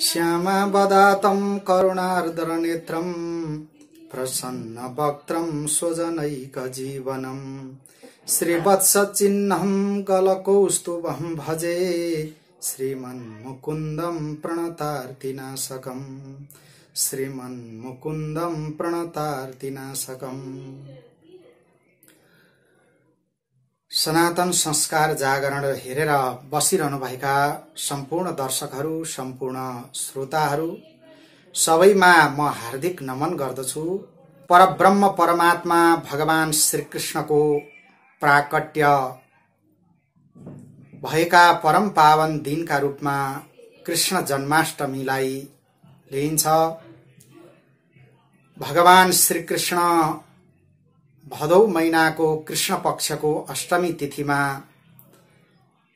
श्यामावदातं करुणार्द्रनेत्रं प्रसन्नवक्त्रं स्वजनैकजीवनं श्रीवत्सचिह्नं गलकौस्तुभं भजे श्रीमन्मुकुन्दं प्रणतार्तिनाशकम् श्रीमन्मुकुन्दं प्रणतार्तिनाशकम्। सनातन संस्कार जागरण हेरेर बसिरहनुभएका सम्पूर्ण दर्शकहरू, सम्पूर्ण श्रोताहरू सबैमा म हार्दिक नमन गर्दछु। परब्रह्म परमात्मा भगवान श्रीकृष्णको प्राकट्य भएका परम पावन दिनका रूपमा कृष्ण जन्माष्टमीलाई लिइन्छ। भगवान श्रीकृष्ण भदौ महिनाको कृष्ण पक्षको अष्टमी तिथिमा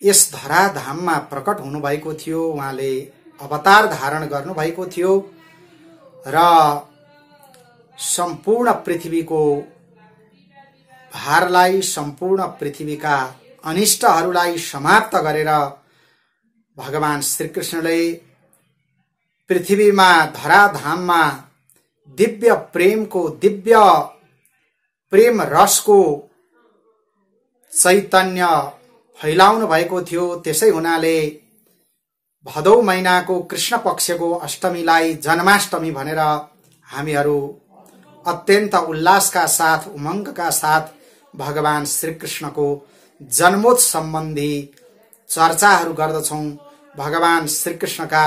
यस धराधाममा प्रकट हुनुभएको थियो। उहाँले अवतार धारण गर्नुभएको थियो र सम्पूर्ण पृथ्वीको भारलाई, सम्पूर्ण पृथ्वीका अनिष्टहरूलाई समाप्त गरेर भगवान श्रीकृष्णले पृथ्वीमा धराधाममा दिव्य प्रेमको, दिव्य प्रेम रसको चैतन्य फैलाउनु भएको थियो। त्यसै हुनाले भदौ महिनाको कृष्ण पक्षको अष्टमीलाई जन्माष्टमी भनेर हामीहरू अत्यन्त उल्लासका साथ, उमङ्गका साथ भगवान श्रीकृष्णको जन्मोत्सव सम्बन्धी चर्चाहरू गर्दछौं। भगवान श्रीकृष्णका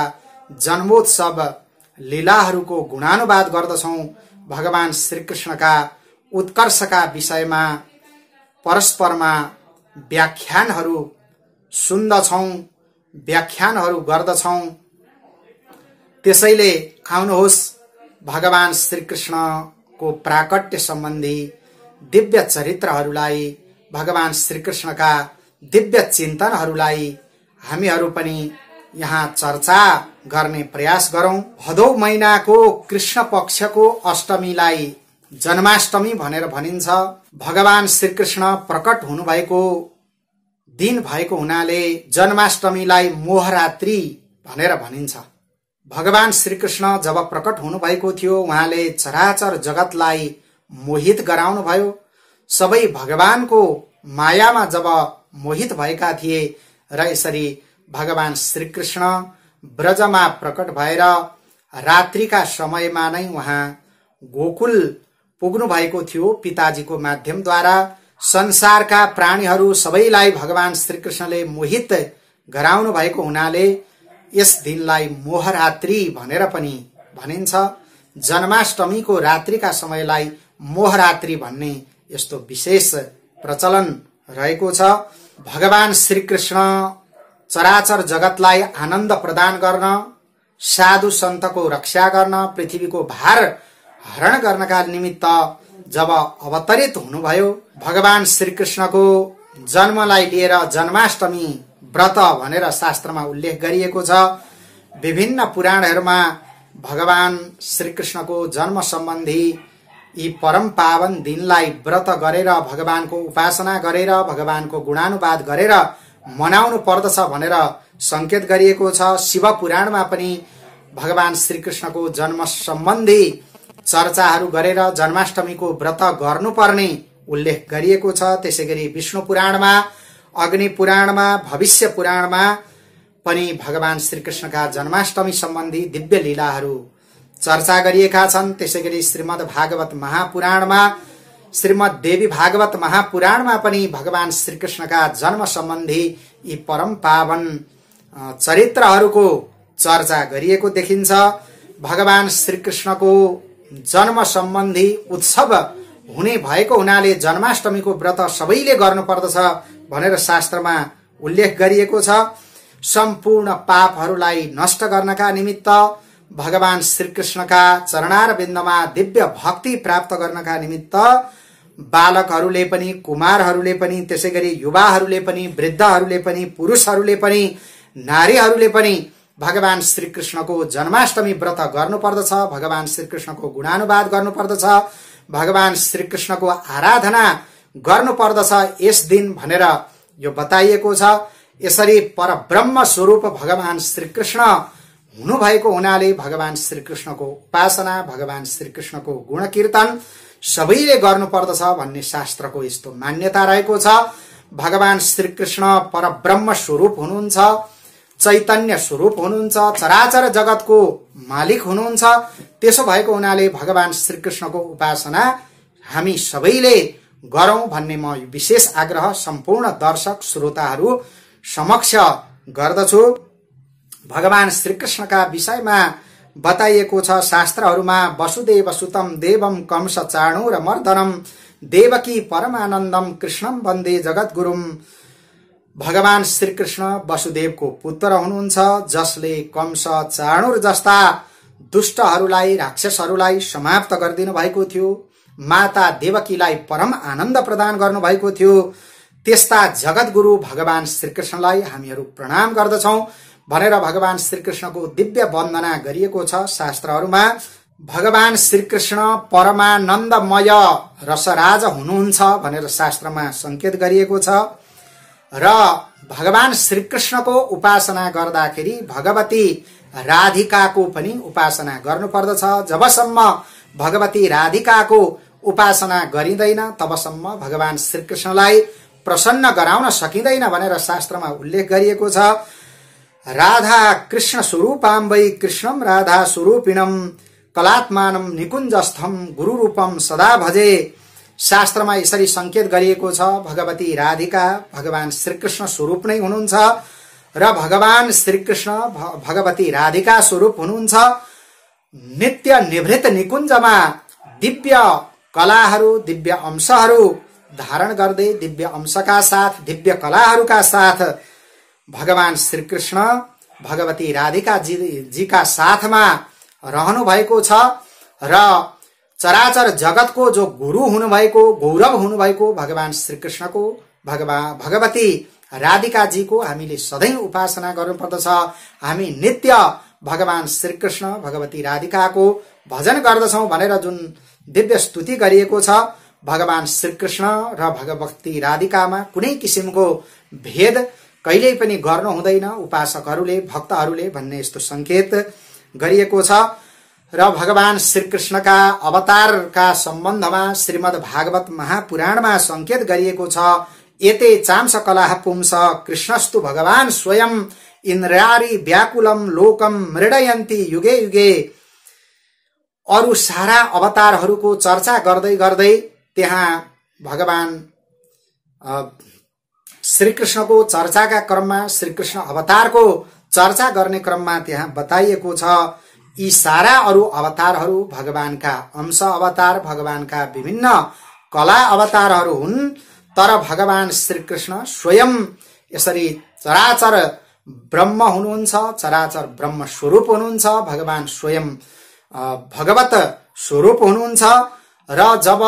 जन्मोत्सव लीलाहरूको गुणानुवाद गर्दछौं। भगवान श्रीकृष्णका उत्कर्षका विषयमा परस्परमा व्याख्यानहरू सुन्दछौं, व्याख्यानहरू गर्दछौं। त्यसैले आउनुहोस् भगवान श्रीकृष्णको प्राकट्य सम्बन्धी दिव्य चरित्रहरूलाई, भगवान श्रीकृष्णका दिव्य चिन्तनहरूलाई हामीहरू पनि यहाँ चर्चा गर्ने प्रयास गरौं। भदौ महिनाको कृष्ण पक्षको अष्टमीलाई जन्माष्टमी भनेर भनिन्छ। भगवान श्रीकृष्ण प्रकट हुनुभएको दिन भएको हुनाले जन्माष्टमीलाई मोहरात्रि भनेर भनिन्छ। भगवान श्रीकृष्ण जब प्रकट हुनुभएको थियो उहाँले चराचर जगतलाई मोहित गराउनु भयो। सबै भगवानको मायामा जब मोहित भएका थिए र यसरी भगवान श्रीकृष्ण ब्रजमा प्रकट भएर रात्रिका समयमा नै उहाँ गोकुल पुग्नु भएको थियो। पिताजीको माध्यमद्वारा संसारका प्राणीहरू सबैलाई भगवान श्रीकृष्णले मोहित गराउनु भएको हुनाले यस दिनलाई मोहरात्रि भनेर पनि भनिन्छ। जन्माष्टमीको रात्रिका समयलाई मोहरात्रि भन्ने यस्तो विशेष प्रचलन रहेको छ। भगवान श्रीकृष्ण चराचर जगतलाई आनन्द प्रदान गर्न, साधु सन्तको रक्षा गर्न, पृथ्वीको भार हरण गर्नका निमित्त जब अवतरित हुनुभयो, भगवान श्रीकृष्णको जन्मलाई लिएर जन्माष्टमी व्रत भनेर शास्त्रमा उल्लेख गरिएको छ। विभिन्न पुराणहरूमा भगवान श्रीकृष्णको जन्म सम्बन्धी यी परम पावन दिनलाई व्रत गरेर, भगवानको उपासना गरेर, भगवानको गुणानुवाद गरेर मनाउनु पर्दछ भनेर संकेत गरिएको छ। शिव पुराणमा पनि भगवान श्रीकृष्णको जन्म सम्बन्धी चर्चाहरू गरेर जन्माष्टमीको व्रत गर्नुपर्ने उल्लेख गरिएको छ। त्यसैगरी विष्णु पुराणमा, अग्नि पुराणमा, भविष्य पुराणमा पनि भगवान श्रीकृष्णका जन्माष्टमी सम्बन्धी दिव्य लीलाहरू चर्चा गरिएका छन्। त्यसैगरी श्रीमद् भागवत महापुराणमा, श्रीमद् देवी भागवत महापुराणमा पनि भगवान श्रीकृष्णका जन्म सम्बन्धी यी परम पावन चरित्रहरूको चर्चा गरिएको देखिन्छ। भगवान श्रीकृष्णको जन्म सम्बन्धी उत्सव हुने भएको हुनाले जन्माष्टमीको व्रत सबैले गर्नुपर्दछ भनेर शास्त्रमा उल्लेख गरिएको छ। सम्पूर्ण पापहरूलाई नष्ट गर्नका निमित्त, भगवान श्रीकृष्णका चरणारविन्दमा दिव्य भक्ति प्राप्त गर्नका निमित्त बालकहरूले पनि, कुमारहरूले पनि, त्यसैगरी युवाहरूले पनि, वृद्धहरूले पनि, पुरुषहरूले पनि, नारीहरूले पनि भगवान श्रीकृष्णको जन्माष्टमी व्रत गर्नुपर्दछ। भगवान श्रीकृष्णको गुणानुवाद गर्नुपर्दछ। भगवान श्रीकृष्णको आराधना गर्नुपर्दछ यस दिन भनेर यो बताइएको छ। यसरी परब्रह्म स्वरूप भगवान श्रीकृष्ण हुनुभएको हुनाले भगवान श्रीकृष्णको उपासना, भगवान श्रीकृष्णको गुण कीर्तन सबैले गर्नुपर्दछ भन्ने शास्त्रको यस्तो मान्यता रहेको छ। भगवान श्रीकृष्ण परब्रह्म स्वरूप हुनुहुन्छ, चैतन्य स्वरूप हुनुहुन्छ, चराचर जगतको मालिक हुनुहुन्छ। त्यसो भएको हुनाले भगवान श्रीकृष्णको उपासना हामी सबैले गरौं भन्ने म विशेष आग्रह सम्पूर्ण दर्शक श्रोताहरू समक्ष गर्दछु। भगवान श्रीकृष्णका विषयमा बताइएको छ शास्त्रहरूमा, वसुदेव सुतम देवम कंस चाणूरमर्दनम देवकी परमानन्दम कृष्णम वन्दे जगद्गुरुम। भगवान श्रीकृष्ण वसुदेवको पुत्र हुनुहुन्छ, जसले कंस चाणूर जस्ता दुष्टहरूलाई, राक्षसहरूलाई समाप्त गरिदिनु भएको थियो। माता देवकीलाई परम आनन्द प्रदान गर्नु भएको थियो। त्यस्ता जगद्गुरु भगवान श्रीकृष्णलाई हामीहरू प्रणाम गर्दछौं भनेर भगवान श्रीकृष्णको दिव्य वन्दना गरिएको छ शास्त्रहरूमा। भगवान श्रीकृष्ण परमानन्दमय रसराज हुनुहुन्छ भनेर शास्त्रमा संकेत गरिएको छ। र भगवान श्रीकृष्णको उपासना गर्दाखेरि भगवती राधिकाको पनि उपासना गर्नुपर्दछ। जबसम्म भगवती राधिकाको उपासना गरिँदैन तबसम्म भगवान श्रीकृष्णलाई प्रसन्न गराउन सकिँदैन भनेर शास्त्रमा उल्लेख गरिएको छ। राधा कृष्ण स्वरूपां वै कृष्णम राधा स्वरूपिणम कलात्मानम निकुञ्जस्थम गुरु रूपम सदा भजे। शास्त्रमा यसरी संकेत गरिएको छ। भगवती राधिका भगवान श्रीकृष्ण स्वरूप नै हुनुहुन्छ र भगवान श्रीकृष्ण भगवती राधिका स्वरूप हुनुहुन्छ। नित्य निभृत निकुञ्जमा दिव्य कलाहरू, दिव्य अंशहरू धारण गर्दै, दिव्य अंशका साथ, दिव्य कलाहरूका साथ भगवान श्रीकृष्ण भगवती राधिका जीका साथमा रहनु भएको छ। र चराचर जगतको जो गुरु हुनुभएको, गौरव हुनुभएको भगवान श्रीकृष्णको भगवती राधिका जीको हामीले सधैँ उपासना गर्नुपर्दछ। हामी नित्य भगवान श्रीकृष्ण भगवती राधिकाको भजन गर्दछौं भनेर जुन दिव्य स्तुति गरिएको छ, भगवान श्रीकृष्ण र भगवती राधिकामा कुनै किसिमको भेद कहिल्यै पनि गर्नु हुँदैन उपासकहरूले, भक्तहरूले भन्ने यस्तो संकेत गरिएको छ। र भगवान श्रीकृष्णका अवतारका सम्बन्धमा श्रीमद् भागवत महापुराणमा संकेत गरिएको छ। एते चांस कलाः पुंस कृष्णस्तु भगवान स्वयं इन्द्रारी व्याकुलम लोकम मृडयन्ति युगे युगे। अरु सारा अवतारहरूको चर्चा गर्दै गर्दै त्यहाँ भगवान श्रीकृष्णको चर्चाका क्रममा, श्रीकृष्ण अवतारको चर्चा गर्ने क्रममा त्यहाँ बताइएको छ यी सारा अरु अवतारहरू भगवानका अंश अवतार, भगवानका विभिन्न कला अवतारहरू हुन्। तर भगवान श्रीकृष्ण स्वयं यसरी चराचर ब्रह्म हुनुहुन्छ, चराचर ब्रह्म स्वरूप हुनुहुन्छ। भगवान स्वयं भगवत स्वरूप हुनुहुन्छ। र जब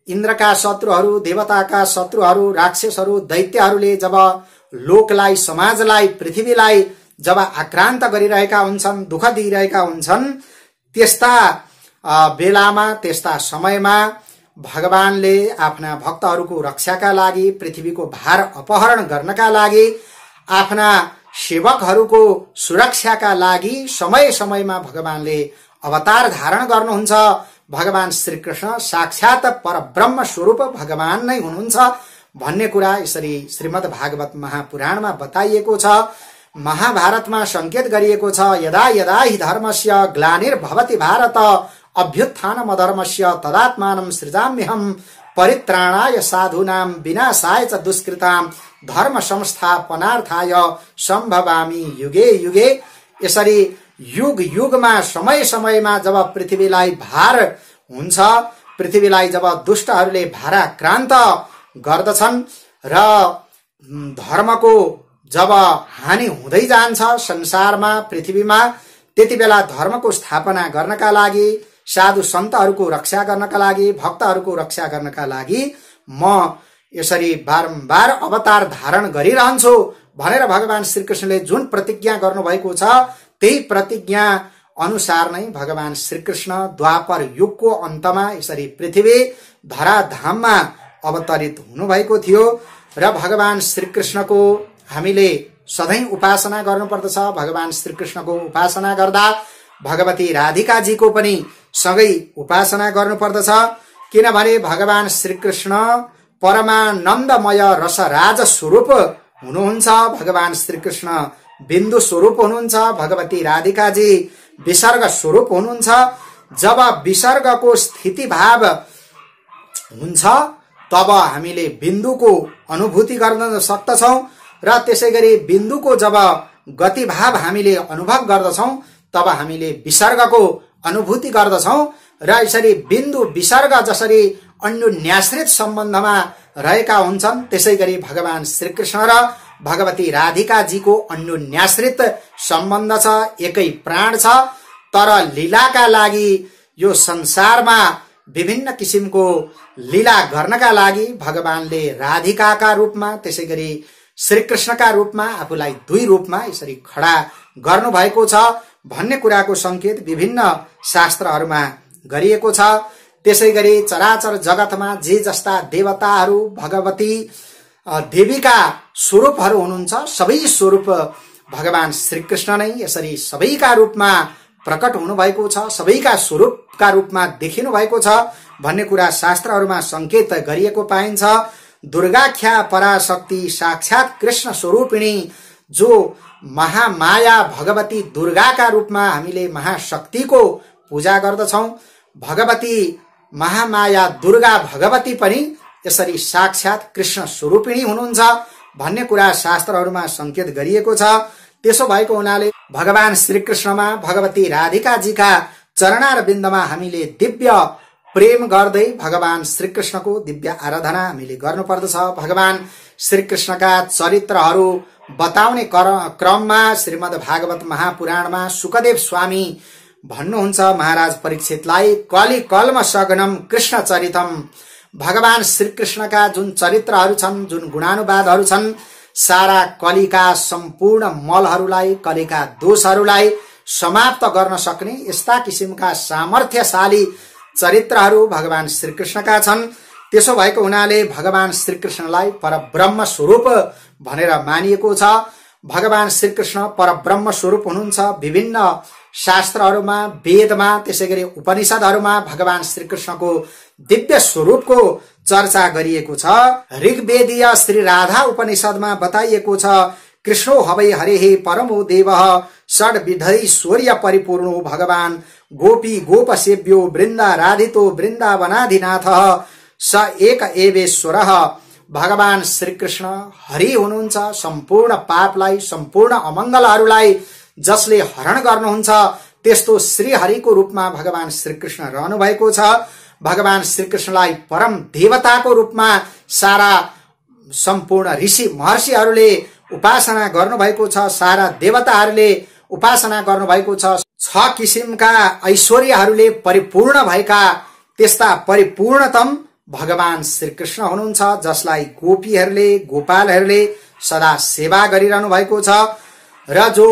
इन्द्रका शत्रुहरू, देवताका शत्रुहरू, राक्षसहरू, दैत्यहरूले जब लोकलाई, समाजलाई, पृथ्वीलाई जब आक्रान्त गरिरहेका हुन्छन्, दुःख दिइरहेका हुन्छन्, त्यस्ता बेलामा, त्यस्ता समयमा भगवानले आफ्ना भक्तहरूको रक्षाका लागि, पृथ्वीको भार अपहरण गर्नका लागि, आफ्ना सेवकहरूको सुरक्षाका लागि समय समयमा भगवानले अवतार धारण गर्नुहुन्छ। भगवान श्रीकृष्ण साक्षात परब्रह्म स्वरूप भगवान नै हुनुहुन्छ भन्ने कुरा यसरी श्रीमद् भागवत महापुराणमा बताइएको छ। महाभारतमा संकेत गरिएको छ, यदा यदा हि धर्मस्य ग्लानिर्भवति भारत अभ्युत्थानमधर्मस्य तदात्मानं सृजाम्यहं परित्राणाय साधूनां विनाशाय च दुष्कृतां धर्म संस्थापनार्थाय सम्भवामि युगे युगे। यसरी युग युगमा, समय समयमा जब पृथ्वीलाई भार हुन्छ, पृथ्वीलाई जब दुष्टहरूले भाराक्रान्त गर्दछन् र धर्मको जब हानि हुँदै जान्छ संसारमा, पृथ्वीमा, त्यति बेला धर्मको स्थापना गर्नका लागि, साधु सन्तहरूको रक्षा गर्नका लागि, भक्तहरूको रक्षा गर्नका लागि म यसरी बारम्बार अवतार धारण गरिरहन्छु भनेर भगवान श्रीकृष्णले जुन प्रतिज्ञा गर्नुभएको छ, त्यही प्रतिज्ञा अनुसार नै भगवान श्रीकृष्ण द्वापर युगको अन्तमा यसरी पृथ्वी धराधाममा अवतरित हुनुभएको थियो। र भगवान श्रीकृष्णको हामीले सधैं उपासना गर्नुपर्दछ। भगवान श्रीकृष्णको उपासना गर्दा भगवती राधिकाजीको पनि सँगै उपासना गर्नुपर्दछ। किनभने भगवान श्रीकृष्ण परमानन्दमय रसराज स्वरूप हुनुहुन्छ। भगवान श्रीकृष्ण बिन्दु स्वरूप हुनुहुन्छ। भगवती राधिकाजी विसर्ग स्वरूप हुनुहुन्छ। जब विसर्गको स्थिति भाव हुन्छ तब हामीले बिन्दुको अनुभूति गर्न सक्दछौं र त्यसैगरी बिन्दुको जब गति भाव हामीले अनुभव गर्दछौं तब हामीले विसर्गको अनुभूति गर्दछौं र यसरी बिन्दु विसर्ग जसरी अन्योन्याश्रित सम्बन्धमा रहेका हुन्छन् त्यसैगरी भगवान श्रीकृष्ण र भगवती राधिकाजीको अन्योन्याश्रित सम्बन्ध छ, एकै प्राण छ। तर लीलाका लागि यो संसारमा विभिन्न किसिमको लीला गर्नका लागि भगवानले राधिकाका रूपमा त्यसैगरी श्रीकृष्णका रूपमा आफूलाई दुई रूपमा यसरी खडा गर्नु भएको छ भन्ने कुराको संकेत विभिन्न शास्त्रहरूमा गरिएको छ। त्यसैगरी चराचर जगतमा जे जस्ता देवताहरू भगवती देवीका स्वरूपहरू हुनुहुन्छ सबै स्वरूप भगवान श्रीकृष्ण नै यसरी सबैका रूपमा प्रकट हुनु भएको छ, सबैका स्वरूपका रूपमा देखिनु भएको छ भन्ने कुरा शास्त्रहरूमा संकेत गरिएको पाइन्छ। दुर्गाख्या पराशक्ति साक्षात कृष्ण स्वरूपिणी जो महामाया भगवती दुर्गाका रूपमा हामीले महाशक्तिको पूजा गर्दछौं, भगवती महामाया दुर्गा भगवती पनि यसरी साक्षात कृष्ण स्वरूपिणी हुनुहुन्छ भन्ने कुरा शास्त्रहरूमा संकेत गरिएको छ। त्यसो भएको हुनाले भगवान श्रीकृष्णमा भगवती राधिकाजीका चरणारविन्दमा हामीले दिव्य प्रेम गर्दै भगवान श्रीकृष्णको दिव्य आराधना हामीले गर्नुपर्दछ। भगवान श्रीकृष्णका चरित्रहरू बताउने क्रममा श्रीमद् भागवत महापुराणमा सुकदेव स्वामी भन्नुहुन्छ महाराज परीक्षितलाई, कलि कल्म सगनम कृष्ण चरितम। भगवान श्रीकृष्णका जुन चरित्रहरू छन्, जुन गुणानुवादहरू छन्, सारा कलिका सम्पूर्ण मलहरूलाई, कलिका दोषहरूलाई समाप्त गर्न सक्ने यस्ता किसिमका सामर्थ्यशाली चरित्रहरू भगवान श्रीकृष्णका छन्। त्यसो भएको हुनाले भगवान श्रीकृष्णलाई परब्रह्म स्वरूप भनेर मानिएको छ। भगवान श्रीकृष्ण परब्रह्म स्वरूप हुनुहुन्छ। विभिन्न शास्त्रहरूमा, वेदमा, त्यसैगरी उपनिषदहरूमा भगवान श्रीकृष्णको दिव्य स्वरूपको चर्चा गरिएको छ। ऋग्वेदीय श्री राधा उपनिषदमा बताइएको छ, कृष्णो हवै हरेः परमो देवः षड्विधैश्वर्य परिपूर्णो भगवान गोपी गोप सेव्यो वृन्दा राधितो वृन्दावनाधिनाथः स एक एवेश्वरः। भगवान श्रीकृष्ण हरि हुनुहुन्छ। सम्पूर्ण पापलाई, सम्पूर्ण अमङ्गलहरूलाई जसले हरण गर्नुहुन्छ त्यस्तो श्री हरिको रूपमा भगवान श्रीकृष्ण रहनु भएको छ। भगवान श्रीकृष्णलाई परम देवताको रूपमा सारा सम्पूर्ण ऋषि महर्षिहरूले उपासना गर्नुभएको छ, सारा देवताहरूले उपासना गर्नुभएको छ। 6 किसिमका ऐश्वर्यहरूले परिपूर्ण भएका त्यस्ता परिपूर्णतम भगवान श्रीकृष्ण हुनुहुन्छ, जसलाई गोपीहरूले, गोपालहरूले सदा सेवा गरिरहनु भएको छ र जो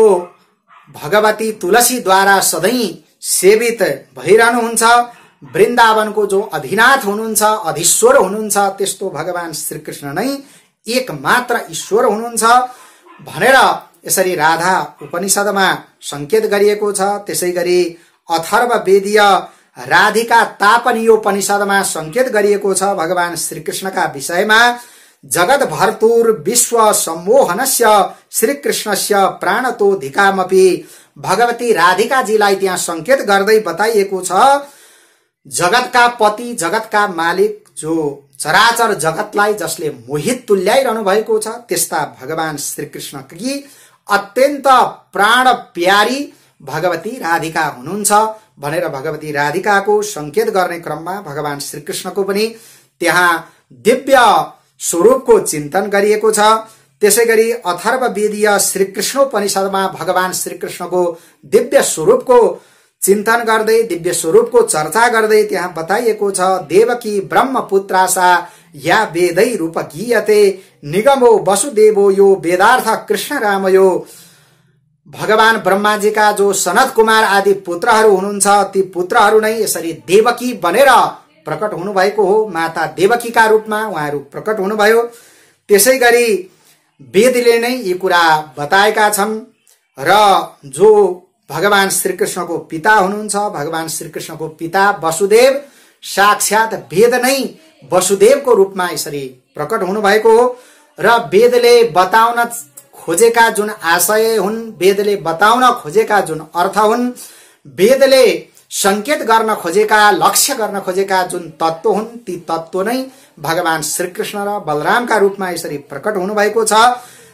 भगवती तुलसीद्वारा सधैं सेवित भइरहनुहुन्छ। वृन्दावनको जो अधिनाथ हुनुहुन्छ, अधीश्वर हुनुहुन्छ, त्यस्तो भगवान श्रीकृष्ण नै एकमात्र ईश्वर हुनुहुन्छ भनेर यसरी राधा उपनिषदमा संकेत गरिएको छ। त्यसैगरी अथर्ववेदीय राधिका तापनीयोपनिषदमा संकेत गरिएको छ भगवान श्रीकृष्णका विषयमा। जगत भर्तुर विश्व सम्मोहनस्य श्रीकृष्णस्य प्राणतोधिकामपि। भगवती राधिकाजीलाई त्यहाँ संकेत गर्दै बताइएको छ, जगतका पति, जगतका मालिक, जो चराचर जगतलाई जसले मोहित तुल्याइरहनु भएको छ त्यस्ता भगवान श्रीकृष्णकी अत्यन्त प्राण प्यारी भगवती राधिका हुनुहुन्छ भनेर भगवती राधिकाको संकेत गर्ने क्रममा भगवान श्रीकृष्णको पनि त्यहाँ दिव्य स्वरूपको चिन्तन गरिएको छ। त्यसैगरी अथर्ववेदीय श्रीकृष्णोपनिषदमा भगवान श्रीकृष्णको दिव्य स्वरूपको चिन्तन गर्दै, दिव्य स्वरूपको चर्चा गर्दै त्यहाँ बताइएको छ, देवकी ब्रह्मपुत्रासा या वेदै रूप गीयते निगमो वसुदेवो यो वेदार्थ कृष्ण रामयो। भगवान ब्रह्माजीका जो सनत कुमार आदि पुत्रहरू हुनुहुन्छ ती पुत्रहरू नै यसरी देवकी बनेर प्रकट हुनुभएको हो। माता देवकीका रूपमा उहाँहरू प्रकट हुनुभयो। त्यसैगरी वेदले नै यी कुरा बताएका छन् र जो भगवान श्रीकृष्णको पिता हुनुहुन्छ, भगवान श्रीकृष्णको पिता वसुदेव साक्षात वेद नै वसुदेवको रूपमा यसरी प्रकट हुनुभएको हो र वेदले बताउन खोजेका जुन आशय हुन्, वेदले बताउन खोजेका जुन अर्थ हुन्, वेदले संकेत गर्न खोजेका, लक्ष्य गर्न खोजेका जुन तत्व हुन्, ती तत्व नै भगवान श्रीकृष्ण र बलरामका रूपमा यसरी प्रकट हुनुभएको छ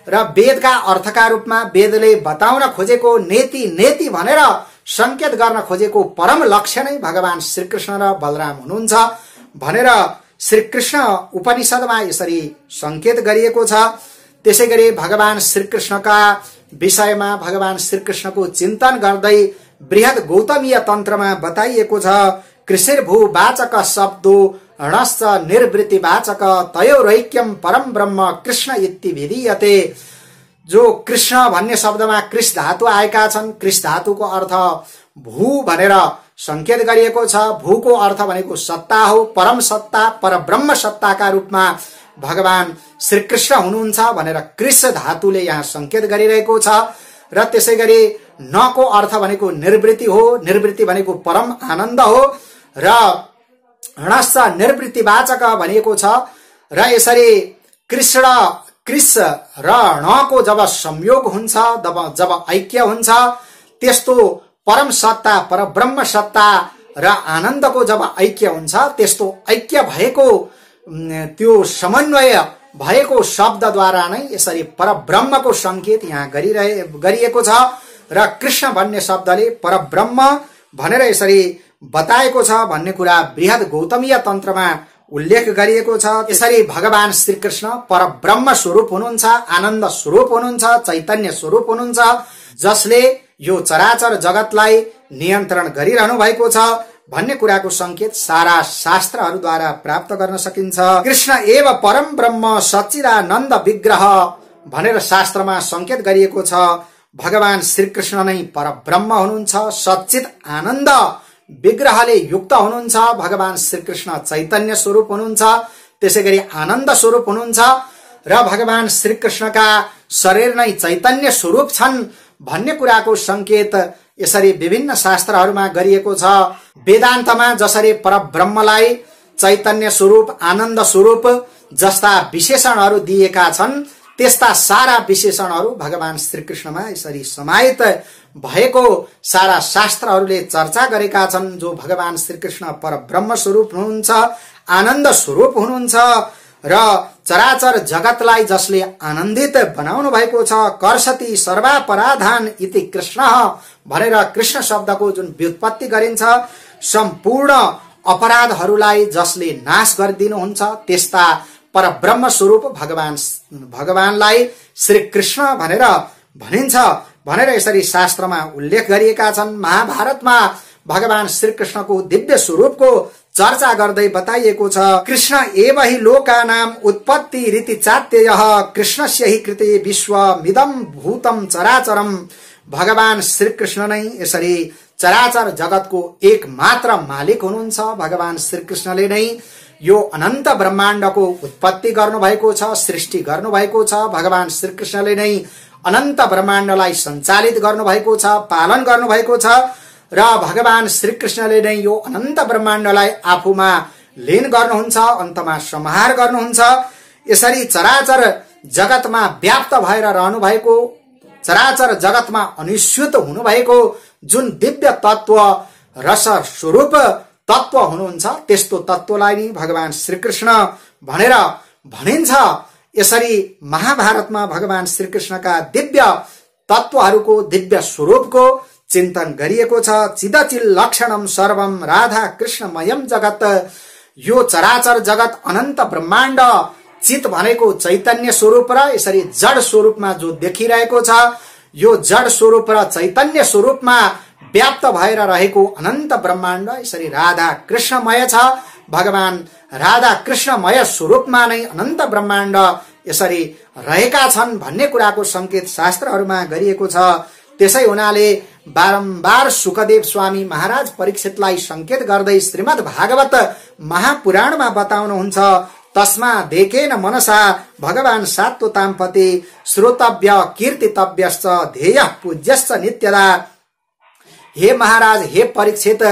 र वेदका अर्थका रूपमा वेदले बताउन खोजेको नेति भनेर संकेत गर्न खोजेको परम लक्ष्य नै भगवान श्रीकृष्ण र बलराम हुनुहुन्छ भनेर श्रीकृष्ण उपनिषदमा यसरी संकेत गरिएको छ। त्यसैगरी भगवान श्रीकृष्णका विषयमा भगवान श्रीकृष्णको चिन्तन गर्दै बृहद गौतमीय तन्त्रमा बताइएको छ, कृषिर्भूवाचक शब्दो णश्च निर्वृत्तिवाचक तयोरैक्यम परम ब्रह्म कृष्ण इति विधीयते। जो कृष्ण भन्ने शब्दमा कृष धातु आएका छन्, कृष धातुको अर्थ भू भनेर संकेत गरिएको छ। भूको अर्थ भनेको सत्ता हो, परम सत्ता, परब्रह्म सत्ताका रूपमा भगवान श्रीकृष्ण हुनुहुन्छ भनेर कृष धातुले यहाँ संकेत गरिरहेको छ र त्यसैगरी नको अर्थ भनेको निर्वृत्ति हो, निर्वृत्ति भनेको परम आनन्द हो र णश्च निर्वृत्तिवाचक भनिएको छ र यसरी कृष्ण कृष र णको जब संयोग हुन्छ, जब ऐक्य हुन्छ, त्यस्तो परम सत्ता, परब्रह्म सत्ता र आनन्दको जब ऐक्य हुन्छ, त्यस्तो ऐक्य भएको त्यो समन्वय भएको शब्दद्वारा नै यसरी परब्रह्मको संकेत यहाँ गरिएको छ र कृष्ण भन्ने शब्दले परब्रह्म भनेर यसरी बताएको छ भन्ने कुरा बृहद गौतमीय तन्त्रमा उल्लेख गरिएको छ। यसरी भगवान श्रीकृष्ण परब्रह्म स्वरूप हुनुहुन्छ, आनन्द स्वरूप हुनुहुन्छ, चैतन्य स्वरूप हुनुहुन्छ, जसले यो चराचर जगतलाई नियन्त्रण गरिरहनु भएको छ भन्ने कुराको संकेत सारा शास्त्रहरूद्वारा प्राप्त गर्न सकिन्छ। कृष्ण एव परम ब्रह्म सच्चिदानन्द विग्रह भनेर शास्त्रमा संकेत गरिएको छ। भगवान श्रीकृष्ण नै परब्रह्म हुनुहुन्छ, सच्चित आनन्द विग्रहले युक्त हुनुहुन्छ। भगवान श्रीकृष्ण चैतन्य स्वरूप हुनुहुन्छ, त्यसैगरी आनन्द स्वरूप हुनुहुन्छ र भगवान श्रीकृष्णका शरीर नै चैतन्य स्वरूप छन् भन्ने कुराको संकेत यसरी विभिन्न शास्त्रहरूमा गरिएको छ। वेदान्तमा जसरी परब्रह्मलाई चैतन्य स्वरूप, आनन्द स्वरूप जस्ता विशेषणहरू दिएका छन्, त्यस्ता सारा विशेषणहरू भगवान श्रीकृष्णमा यसरी समाहित भएको सारा शास्त्रहरूले चर्चा गरेका छन्। जो भगवान श्रीकृष्ण परब्रह्म स्वरूप हुनुहुन्छ, आनन्द स्वरूप हुनुहुन्छ र चराचर जगतलाई जसले आनन्दित बनाउनु भएको छ, कर्षति सर्वापराधान इति कृष्ण भनेर कृष्ण शब्दको जुन व्युत्पत्ति गरिन्छ, सम्पूर्ण अपराधहरूलाई जसले नाश गरिदिनुहुन्छ, त्यस्ता परब्रह्म स्वरूप भगवानलाई श्री कृष्ण भनेर भनिन्छ भनेर यसरी शास्त्रमा उल्लेख गरिएका छन्। महाभारतमा भगवान श्रीकृष्णको दिव्य स्वरूपको चर्चा गर्दै बताइएको छ, कृष्ण एव हि लोकानां उत्पत्ति रीति चात्ययः कृष्णस्य हि कृते विश्वमिदं भूतं चराचरम्। भगवान श्रीकृष्ण नै यसरी चराचर जगतको एक मात्र मालिक हुनुहुन्छ। भगवान श्रीकृष्णले नै यो अनन्त ब्रह्माण्डको उत्पत्ति गर्नुभएको छ, सृष्टि गर्नुभएको छ। भगवान श्रीकृष्णले नै अनन्त ब्रह्माण्डलाई सञ्चालित गर्नुभएको छ, पालन गर्नुभएको छ र भगवान श्रीकृष्णले नै यो अनन्त ब्रह्माण्डलाई आफूमा लीन गर्नुहुन्छ, अन्तमा संहार गर्नुहुन्छ। यसरी चराचर जगतमा व्याप्त भएर रहनु भएको, चराचर जगतमा अनुस्यूत हुनुभएको जुन दिव्य तत्व रस स्वरूप तत्व हुनुहुन्छ, त्यस्तो तत्वलाई नै भगवान श्रीकृष्ण भनेर भनिन्छ। यसरी महाभारतमा भगवान श्रीकृष्णका दिव्य तत्वहरूको, दिव्य स्वरूपको चिन्तन गरिएको छ। चिदचिल लक्षणम सर्वम राधा कृष्णमयम जगत। यो चराचर जगत अनन्त ब्रह्माण्ड चित भनेको चैतन्य स्वरूप र यसरी जड स्वरूपमा जो देखिरहेको छ, यो जड स्वरूप र चैतन्य स्वरूपमा व्याप्त भएर रहेको अनन्त ब्रह्माण्ड यसरी राधा कृष्णमय छ। भगवान राधा कृष्णमय स्वरूपमा नै अनन्त ब्रह्माण्ड यसरी रहेका छन् भन्ने कुराको संकेत शास्त्रहरूमा गरिएको छ। त्यसै हुनाले बारम्बार सुखदेव स्वामी महाराज परीक्षितलाई संकेत गर्दै श्रीमद् भागवत महापुराणमा बताउनुहुन्छ, तस्मा देखेन मनसा भगवान सात्वताम्पति श्रोतव्य कीर्तितव्यश्च ध्येय पूज्यश्च नित्यदा। हे महाराज, हे परीक्षित,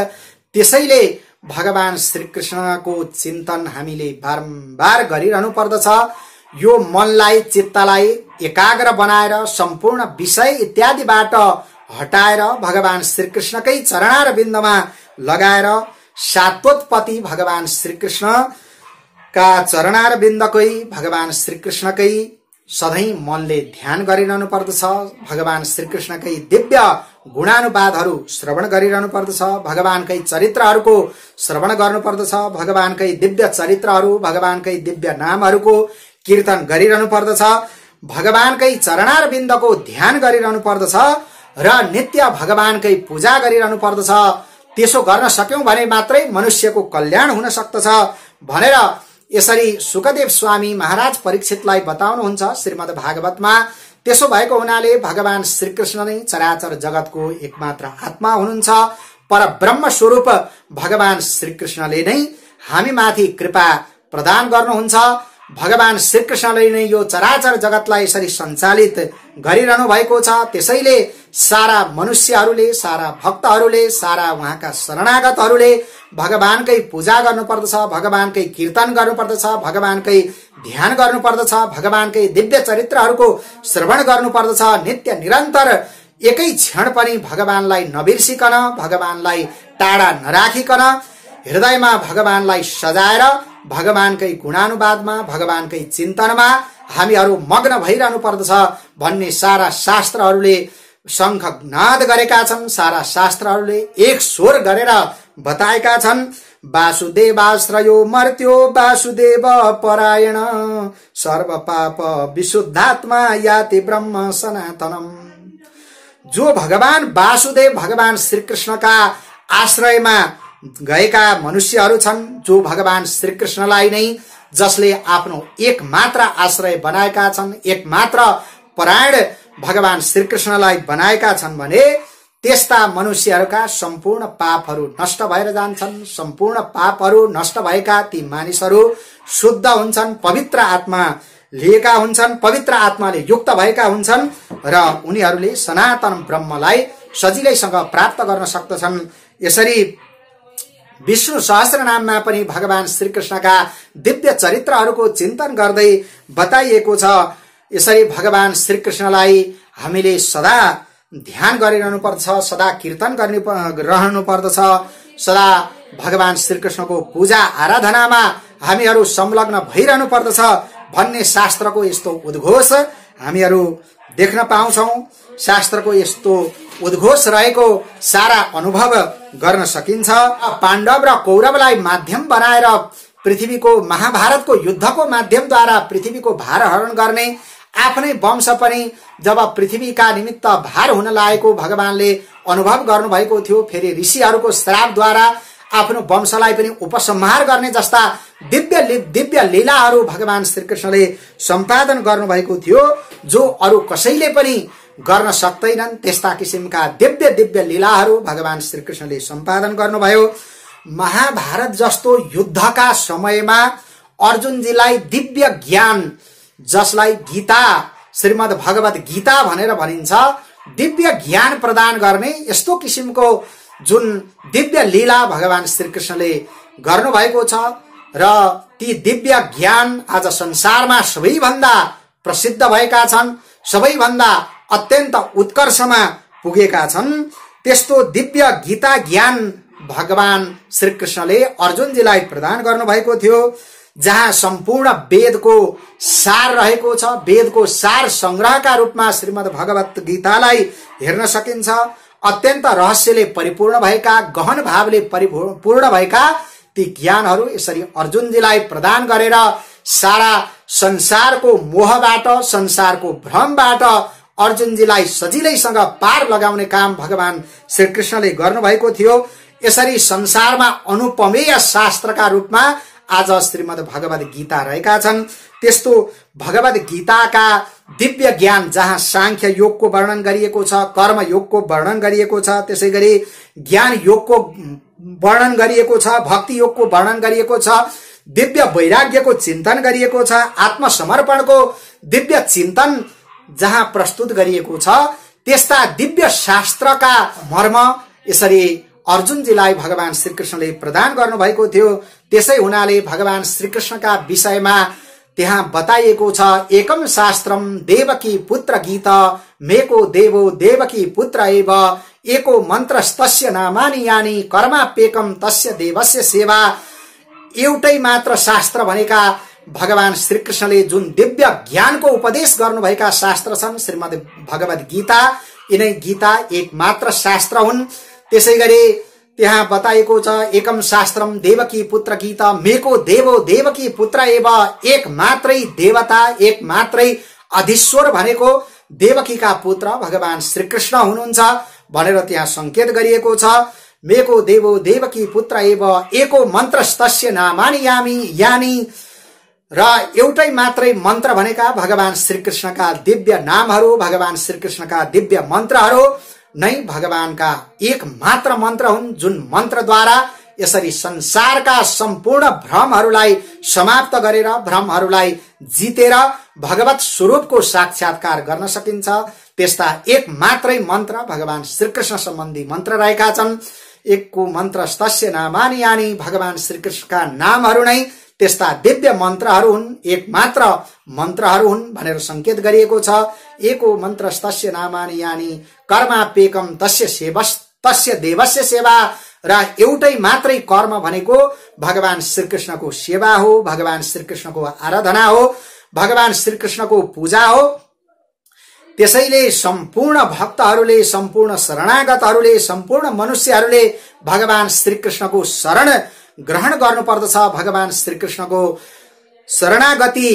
त्यसैले भगवान श्रीकृष्णको चिन्तन हामीले बारम्बार गरिरहनु पर्दछ। यो मनलाई, चित्तलाई एकाग्र बनाएर सम्पूर्ण विषय इत्यादिबाट हटाएर भगवान श्रीकृष्णकै चरणारविन्दमा लगाएर सात्वतपति भगवान श्रीकृष्णका चरणारविन्दकै, भगवान श्रीकृष्णकै सधैँ मनले ध्यान गरिरहनु पर्दछ। भगवान श्रीकृष्णकै दिव्य गुणानुवादहरू श्रवण गरिरहनु पर्दछ। भगवानकै चरित्रहरूको श्रवण गर्नुपर्दछ। भगवानकै दिव्य चरित्रहरू, भगवानकै दिव्य नामहरूको कीर्तन गरिरहनु पर्दछ। भगवानकै चरणारविन्दको ध्यान गरिरहनु पर्दछ र नित्य भगवानकै पूजा गरिरहनु पर्दछ। त्यसो गर्न सक्यौं भने मात्रै मनुष्यको कल्याण हुन सक्दछ भनेर यसरी सुखदेव स्वामी महाराज परीक्षितलाई बताउनुहुन्छ श्रीमद् भागवतमा। त्यसो भएको हुनाले भगवान श्रीकृष्ण नै चराचर जगतको एकमात्र आत्मा हुनुहुन्छ। परब्रह्म स्वरूप भगवान श्रीकृष्णले नै हामीमाथि कृपा प्रदान गर्नुहुन्छ। भगवान श्रीकृष्णले नै यो चराचर जगतलाई यसरी सञ्चालित गरिरहनु भएको छ। त्यसैले सारा मनुष्यहरूले, सारा भक्तहरूले, सारा उहाँका शरणागतहरूले भगवानकै पूजा गर्नुपर्दछ, भगवानकै कीर्तन गर्नुपर्दछ, भगवानकै ध्यान गर्नुपर्दछ, भगवानकै दिव्य चरित्रहरूको श्रवण गर्नुपर्दछ। नित्य निरन्तर एकै क्षण पनि भगवानलाई नबिर्सिकन, भगवानलाई टाढा नराखिकन हृदयमा भगवानलाई सजाएर भगवानकै गुणानुवादमा, भगवानकै चिन्तनमा हामीहरू मग्न भइरहनु पर्दछ भन्ने सारा शास्त्रहरूले शंखनाद गरेका छन्। सारा शास्त्रहरूले एक स्वर गरेर बताएका छन्। वासुदेवाश्रयो मर्त्यो वासुदेव परायण सर्व पाप विशुद्धात्मा याति ब्रह्म सनातनम। जो भगवान वासुदेव, भगवान श्रीकृष्णका आश्रयमा गएका मनुष्यहरू छन्, जो भगवान श्रीकृष्णलाई नै जसले आफ्नो एकमात्र आश्रय बनाएका छन्, एकमात्र परायण भगवान श्रीकृष्णलाई बनाएका छन् भने त्यस्ता मनुष्यहरूका सम्पूर्ण पापहरू नष्ट भएर जान्छन्। सम्पूर्ण पापहरू नष्ट भएका ती मानिसहरू शुद्ध हुन्छन्, पवित्र आत्मा लिएका हुन्छन्, पवित्र आत्माले युक्त भएका हुन्छन् र उनीहरूले सनातन ब्रह्मलाई सजिलैसँग प्राप्त गर्न सक्दछन्। यसरी विष्णु सहस्त्रनाममा पनि भगवान श्रीकृष्णका दिव्य चरित्रहरूको चिन्तन गर्दै बताइएको छ। यसरी भगवान श्रीकृष्णलाई हामीले सदा ध्यान गरिरहनु पर्दछ, सदा कीर्तन रहनु पर्दछ, सदा भगवान श्रीकृष्णको पूजा आराधनामा हामीहरू संलग्न भइरहनु पर्दछ भन्ने शास्त्रको यस्तो उद्घोष हामीहरू देख्न पाउँछौं। शास्त्रको यस्तो उद्घोष रहेको सारा अनुभव गर्न सकिन्छ। पाण्डव र कौरवलाई माध्यम बनाएर पृथ्वीको महाभारतको युद्धको माध्यमद्वारा पृथ्वीको भार हरण गर्ने आफ्नै वंश पनि जब पृथ्वीका निमित्त भार हुन लागेको भगवानले अनुभव गर्नुभएको थियो। फेरि ऋषिहरूको श्रापद्वारा आफ्नो वंशलाई पनि उपसंहार गर्ने जस्ता दिव्य लीलाहरू भगवान श्रीकृष्णले सम्पादन गर्नुभएको थियो, जो अरू कसैले पनि गर्न सक्दैनन्। त्यस्ता किसिमका दिव्य लीलाहरू भगवान श्रीकृष्णले सम्पादन गर्नुभयो। महाभारत जस्तो युद्धका समयमा अर्जुनजीलाई दिव्य ज्ञान, जसलाई गीता, श्रीमद् भगवत गीता भनेर भनिन्छ, दिव्य ज्ञान प्रदान गर्ने यस्तो किसिमको जुन दिव्य लीला भगवान श्रीकृष्णले गर्नुभएको छ र ती दिव्य ज्ञान आज संसारमा सबैभन्दा प्रसिद्ध भएका छन्, सबैभन्दा अत्यन्त उत्कर्षमा पुगेका छन्। त्यस्तो दिव्य गीता ज्ञान भगवान श्रीकृष्णले अर्जुनजीलाई प्रदान गर्नुभएको थियो, जहाँ सम्पूर्ण वेदको सार रहेको छ। वेदको सार संग्रहका रूपमा श्रीमद् भगवत गीतालाई हेर्न सकिन्छ। अत्यन्त रहस्यले परिपूर्ण भएका, गहन भावले परिपूर्ण भएका ती ज्ञानहरू यसरी अर्जुनजीलाई प्रदान गरेर सारा संसारको मोहबाट, संसारको भ्रमबाट अर्जुनजीलाई सजिलैसँग पार लगाउने काम भगवान श्रीकृष्णले गर्नुभएको थियो। यसरी संसारमा अनुपमेय शास्त्रका रूपमा आज श्रीमद् भगवत गीता रहेका छन्। त्यस्तो भगवत गीताका दिव्य ज्ञान, जहाँ सांख्य योगको वर्णन गरिएको छ, कर्म योगको वर्णन गरिएको छ, त्यसैगरी ज्ञान योगको वर्णन गरिएको छ, भक्ति योगको वर्णन गरिएको छ, दिव्य वैराग्यको चिन्तन गरिएको छ, आत्मसमर्पणको दिव्य चिन्तन जहाँ प्रस्तुत गरिएको छ, त्यस्ता दिव्य शास्त्रका मर्म यसरी अर्जुनजीलाई भगवान श्रीकृष्णले प्रदान गर्नुभएको थियो। त्यसै हुनाले भगवान श्रीकृष्णका विषयमा त्यहाँ बताइएको छ, एकम शास्त्रम देवकी पुत्र गीत मेको देवो देवकी पुत्र एव एको मन्त्रस्तस्य नामानि यानि कर्माप्येकम तस्य देवस्य सेवा। एउटै मात्र शास्त्र भनेका भगवान श्रीकृष्णले जुन दिव्य ज्ञानको उपदेश गर्नुभएका शास्त्र छन् श्रीमद् भगवत गीता, यिनै गीता एक मात्र शास्त्र हुन्। त्यसैगरी त्यहाँ बताइएको छ, एकम शास्त्रम देवकी पुत्र गीत मेको देवो देवकी पुत्र एव, एक मात्रै देवता, एक मात्रै अधीश्वर भनेको देवकीका पुत्र भगवान श्रीकृष्ण हुनुहुन्छ भनेर त्यहाँ संकेत गरिएको छ। मेको देवो देवकी पुत्र एव एको मन्त्रस्तस्य नामानि यानि, र एउटै मात्रै मन्त्र भनेका भगवान श्रीकृष्णका दिव्य नामहरू, भगवान श्रीकृष्णका दिव्य मन्त्रहरू नै भगवानका एक मात्र मन्त्र हुन्, जुन मन्त्रद्वारा यसरी संसारका सम्पूर्ण भ्रमहरूलाई समाप्त गरेर, भ्रमहरूलाई जितेर भगवत स्वरूपको साक्षात्कार गर्न सकिन्छ। त्यस्ता एक मात्रै मन्त्र भगवान श्रीकृष्ण सम्बन्धी मन्त्र रहेका छन्। एकको मन्त्रस्तस्य नामानि यानि, भगवान श्रीकृष्णका नामहरू नै त्यस्ता दिव्य मन्त्रहरू हुन्, एक मात्र मन्त्रहरू हुन् भनेर संकेत गरिएको छ। एको मन्त्रस्तस्य नामानि यानि कर्माप्येकम तस्य देवस्य सेवा, र एउटै मात्रै कर्म भनेको भगवान श्रीकृष्णको सेवा हो, भगवान श्रीकृष्णको आराधना हो, भगवान श्रीकृष्णको पूजा हो। त्यसैले सम्पूर्ण भक्तहरूले, सम्पूर्ण शरणागतहरूले, सम्पूर्ण मनुष्यहरूले भगवान श्रीकृष्णको शरण ग्रहण गर्नुपर्दछ। भगवान श्रीकृष्णको शरणागति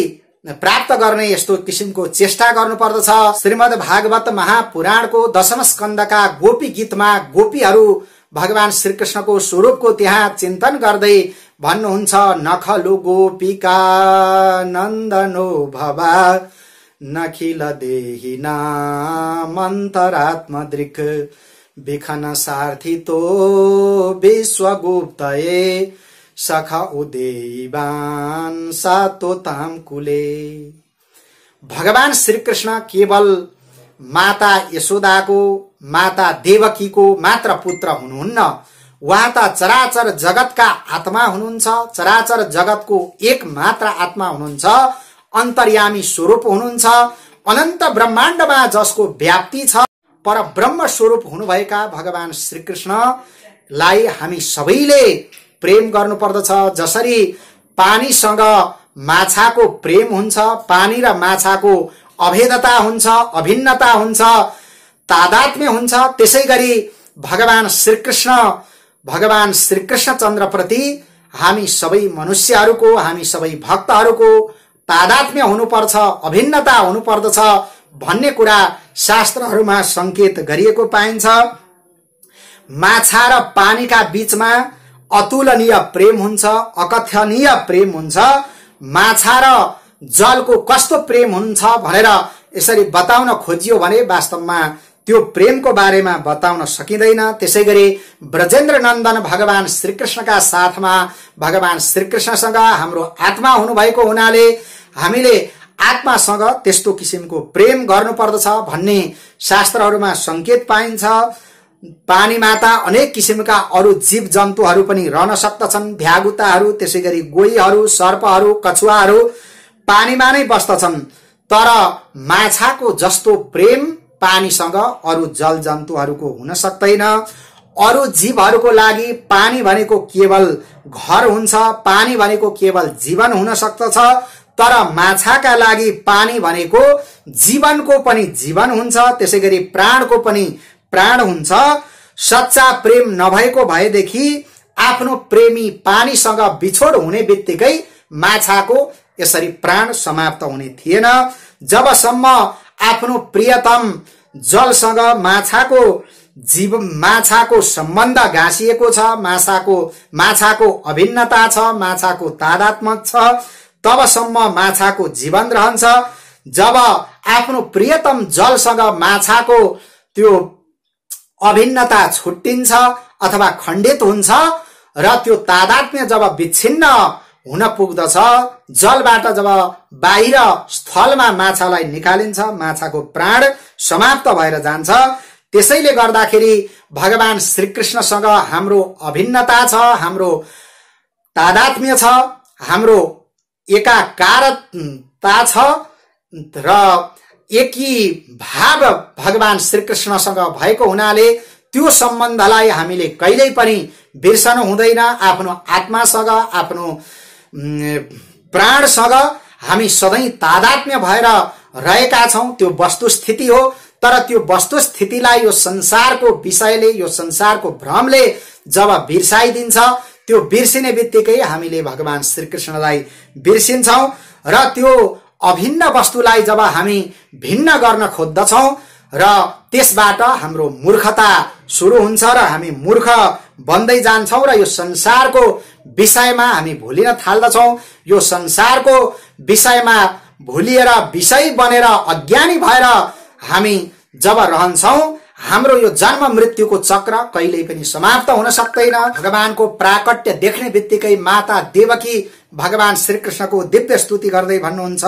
प्राप्त गर्ने यस्तो किसिमको चेष्टा गर्नुपर्दछ। श्रीमद् भागवत महापुराणको 10औं स्कन्धका गोपी गीतमा गोपीहरू भगवान श्रीकृष्णको स्वरूपको त्यहाँ चिन्तन गर्दै भन्नुहुन्छ, नखलु गोपिका नन्दनो भवा नखिल देहिना मन्तरात्मदृक् विखन सार्थितो विश्वगुप्तये सख उदेवान सातो ताम कुले। भगवान श्रीकृष्ण केवल माता यशोदाको, माता देवकीको मात्र पुत्र हुनुहुन्न, उहाँ त चराचर जगतका आत्मा हुनुहुन्छ, चराचर जगतको एक मात्र आत्मा हुनुहुन्छ, अन्तर्यामी स्वरूप हुनुहुन्छ। अनन्त ब्रह्माण्डमा जसको व्याप्ति छ, पर ब्रह्म स्वरूप हुनुभएका भगवान श्रीकृष्णलाई हामी सबैले प्रेम गर्नुपर्दछ। जसरी पानीसँग माछाको प्रेम हुन्छ, पानी र माछाको अभेदता हुन्छ, अभिन्नता हुन्छ, तादात्म्य हुन्छ, त्यसैगरी भगवान श्रीकृष्ण चन्द्र प्रति हामी सबै मनुष्यहरूको, हामी सबै भक्तहरूको तादात्म्य हुनुपर्छ, अभिन्नता हुनुपर्दछ भन्ने कुरा शास्त्रहरूमा संकेत गरिएको पाइन्छ। माछा र पानीका बीचमा अतुलनीय प्रेम हुन्छ, अकथनीय प्रेम हुन्छ। माछा र जलको कस्तो प्रेम हुन्छ भनेर यसरी बताउन खोजियो भने वास्तवमा त्यो प्रेमको बारेमा बताउन सकिँदैन। त्यसैगरी ब्रजेन्द्र नन्दन भगवान श्रीकृष्णका साथमा भगवान श्रीकृष्णसँग हाम्रो आत्मा हुनुभएको हुनाले हामीले आत्मासँग त्यस्तो किसिमको प्रेम गर्नुपर्दछ भन्ने शास्त्रहरूमा संकेत पाइन्छ। पानीमा त अनेक किसिमका अरू जीव जन्तुहरू पनि रहन सक्दछन्, भ्यागुताहरू, त्यसैगरी गोहीहरू, सर्पहरू, कछुवाहरू पानीमा नै बस्दछन्। तर माछाको जस्तो प्रेम पानीसँग अरू जल जन्तुहरूको हुन सक्दैन। अरू जीवहरूको लागि पानी भनेको केवल घर हुन्छ, पानी भनेको केवल जीवन हुन सक्दछ। तर माछाका लागि पानी भनेको जीवनको पनि जीवन हुन्छ, त्यसैगरी प्राणको पनि प्राण हुन्छ। सच्चा प्रेम नभएको भएदेखि आफ्नो प्रेमी पानीसँग बिछोड हुने बित्तिकै माछाको यसरी प्राण समाप्त हुने थिएन। जबसम्म आफ्नो प्रियतम जलसँग माछाको सम्बन्ध गाँसिएको छ, माछाको अभिन्नता छ, माछाको तादात्म्य छ, तबसम्म माछाको जीवन रहन्छ। जब आफ्नो प्रियतम जलसँग माछाको त्यो अभिन्नता छुट्टिन्छ अथवा खण्डित हुन्छ र त्यो तादात्म्य जब विच्छिन्न हुन पुग्दछ। जलबाट जब बाहिर स्थलमा माछालाई निकालिन्छ, माछाको प्राण समाप्त भएर जान्छ। त्यसैले गर्दाखेरि भगवान श्रीकृष्णसँग हाम्रो अभिन्नता छ, हाम्रो तादात्म्य छ, हाम्रो एकाकारता छ र एकी भाव भगवान श्रीकृष्णसँग भएको हुनाले त्यो सम्बन्धलाई हामीले कहिल्यै पनि बिर्सनु हुँदैन। आफ्नो आत्मासँग, आफ्नो प्राणसँग हामी सधैँ तादात्म्य भएर रहेका छौं। त्यो वस्तुस्थिति हो। तर त्यो वस्तुस्थितिलाई यो संसारको विषयले, यो संसारको भ्रमले जब बिर्साइदिन्छ, त्यो बिर्सिने बित्तिकै हामीले भगवान श्रीकृष्णलाई बिर्सिन्छौं र त्यो अभिन्न वस्तुलाई जब हामी भिन्न गर्न खोज्दछौं र त्यसबाट हाम्रो मूर्खता सुरु हुन्छ र हामी मूर्ख बन्दै जान्छौं र यो संसारको विषयमा हामी भुलिन थाल्दछौं। यो संसारको विषयमा भुलिएर विषय बनेर अज्ञानी भएर हामी जब रहन्छौं, हाम्रो यो जन्म मृत्युको चक्र कहिल्यै पनि समाप्त हुन सक्दैन। भगवानको प्राकट्य देख्ने बित्तिकै माता देवकी भगवान श्रीकृष्णको दिव्य स्तुति गर्दै भन्नुहुन्छ,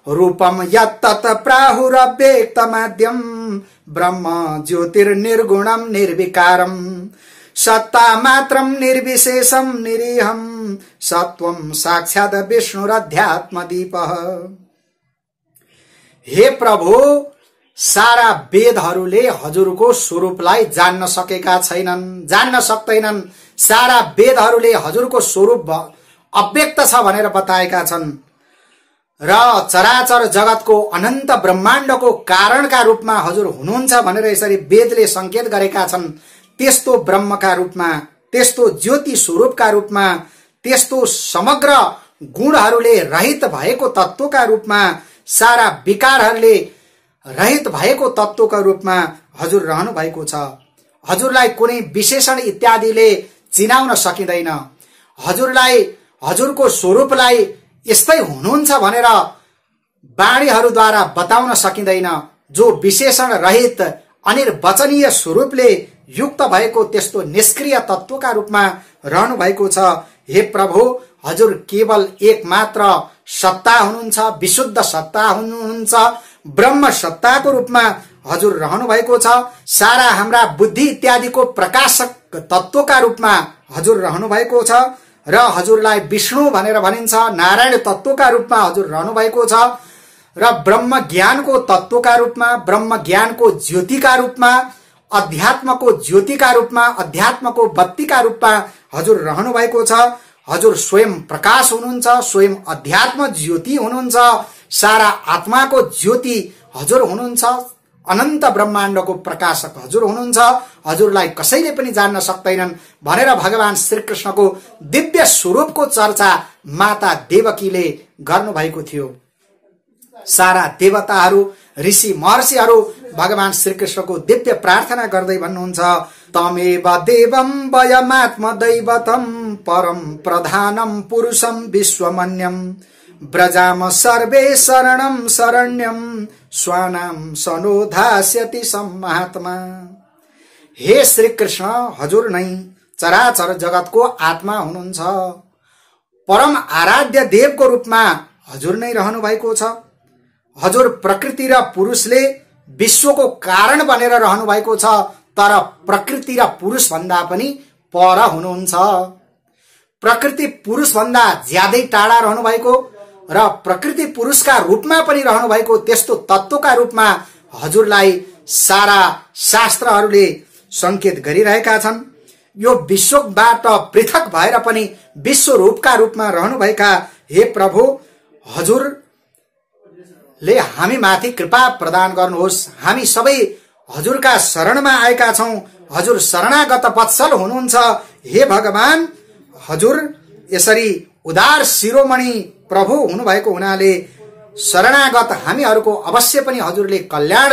रूपम यत्तत् प्राहुरव्यक्तमाद्यम ब्रह्म ज्योतिर्निर्गुणम निर्विकारम सत्ता मात्रम निर्विशेषम निरीहम सत्वम साक्षात् विष्णुरध्यात्मदीपः। हे प्रभु, सारा वेदहरूले हजुरको स्वरूपलाई जान्न सकेका छैनन्, जान्न सक्दैनन्। सारा वेदहरूले हजुरको स्वरूप अव्यक्त छ भनेर बताएका छन् र चराचर जगतको अनन्त ब्रह्माण्डको कारणका रूपमा हजुर हुनुहुन्छ भनेर यसरी वेदले संकेत गरेका छन्। त्यस्तो ब्रह्मका रूपमा, त्यस्तो ज्योति स्वरूपका रूपमा, त्यस्तो समग्र गुणहरूले रहित भएको तत्वका रूपमा, सारा विकारहरूले रहित भएको तत्वका रूपमा हजुर रहनु भएको छ। हजुरलाई कुनै विशेषण इत्यादिले चिनाउन सकिँदैन। हजुरलाई, हजुरको स्वरूपलाई यस्तै हुनुहुन्छ भनेर वाणीहरूद्वारा बताउन सकिँदैन। जो विशेषण रहित अनिर्वचनीय स्वरूपले युक्त भएको त्यस्तो निष्क्रिय तत्वका रूपमा रहनु भएको छ। हे प्रभु, हजुर केवल एक मात्र सत्ता हुनुहुन्छ, विशुद्ध सत्ता हुनुहुन्छ, ब्रह्म सत्ताको रूपमा हजुर रहनु भएको छ। सारा हाम्रा बुद्धि इत्यादिको प्रकाशक तत्वका रूपमा हजुर रहनु भएको छ र हजुरलाई विष्णु भनेर भनिन्छ। नारायण तत्वका रूपमा हजुर रहनु भएको छ र ब्रह्म ज्ञानको तत्वका रूपमा, ब्रह्म ज्ञानको ज्योतिका रूपमा, अध्यात्मको ज्योतिका रूपमा, अध्यात्मको बत्तीका रूपमा हजुर रहनु भएको छ। हजुर स्वयं प्रकाश हुनुहुन्छ, स्वयं अध्यात्म ज्योति हुनुहुन्छ, सारा आत्माको ज्योति हजुर हुनुहुन्छ, अनन्त ब्रह्माण्डको प्रकाशक हजुर हुनुहुन्छ। हजुरलाई कसैले पनि जान्न सक्दैनन् भनेर भगवान श्रीकृष्णको दिव्य स्वरूपको चर्चा माता देवकीले गर्नुभएको थियो। सारा देवताहरू, ऋषि महर्षिहरू भगवान श्रीकृष्णको दिव्य प्रार्थना गर्दै भन्नुहुन्छ, तमेव देवं वयमात्म दैवतम परम प्रधानम पुरुषम विश्वमन्यम ब्रजाम सर्वे शरणम शरण्यम स्वानाम सनोधास्यति सम्मात्मा। हे श्री कृष्ण, हजुर नै चराचर जगतको आत्मा हुनुहुन्छ। परम आराध्य देवको रूपमा हजुर नै रहनु भएको छ। हजुर प्रकृति र पुरुषले विश्वको कारण बनेर रहनु भएको छ, तर प्रकृति र पुरुष भन्दा पनि पर हुनुहुन्छ। प्रकृति पुरुष भन्दा ज्यादै टाढा रहनु भएको र प्रकृति पुरुषका रूपमा पनि रहनु भएको त्यस्तो तत्वका रूपमा हजुरलाई सारा शास्त्रहरूले संकेत गरिरहेका छन्। यो विश्वबाट पृथक भएर पनि विश्व रूपका रूपमा रहनुभएका हे प्रभु, हजुरले हामी माथि कृपा प्रदान गर्नुहोस्। हामी सबै हजुरका शरणमा आएका छौं। हजुर शरणागत वत्सल हुनुहुन्छ। हे भगवान, हजुर यसरी उदार शिरोमणि प्रभु हुनुभएको हुनाले शरणागत हामीहरूको अवश्य पनि हजुरले कल्याण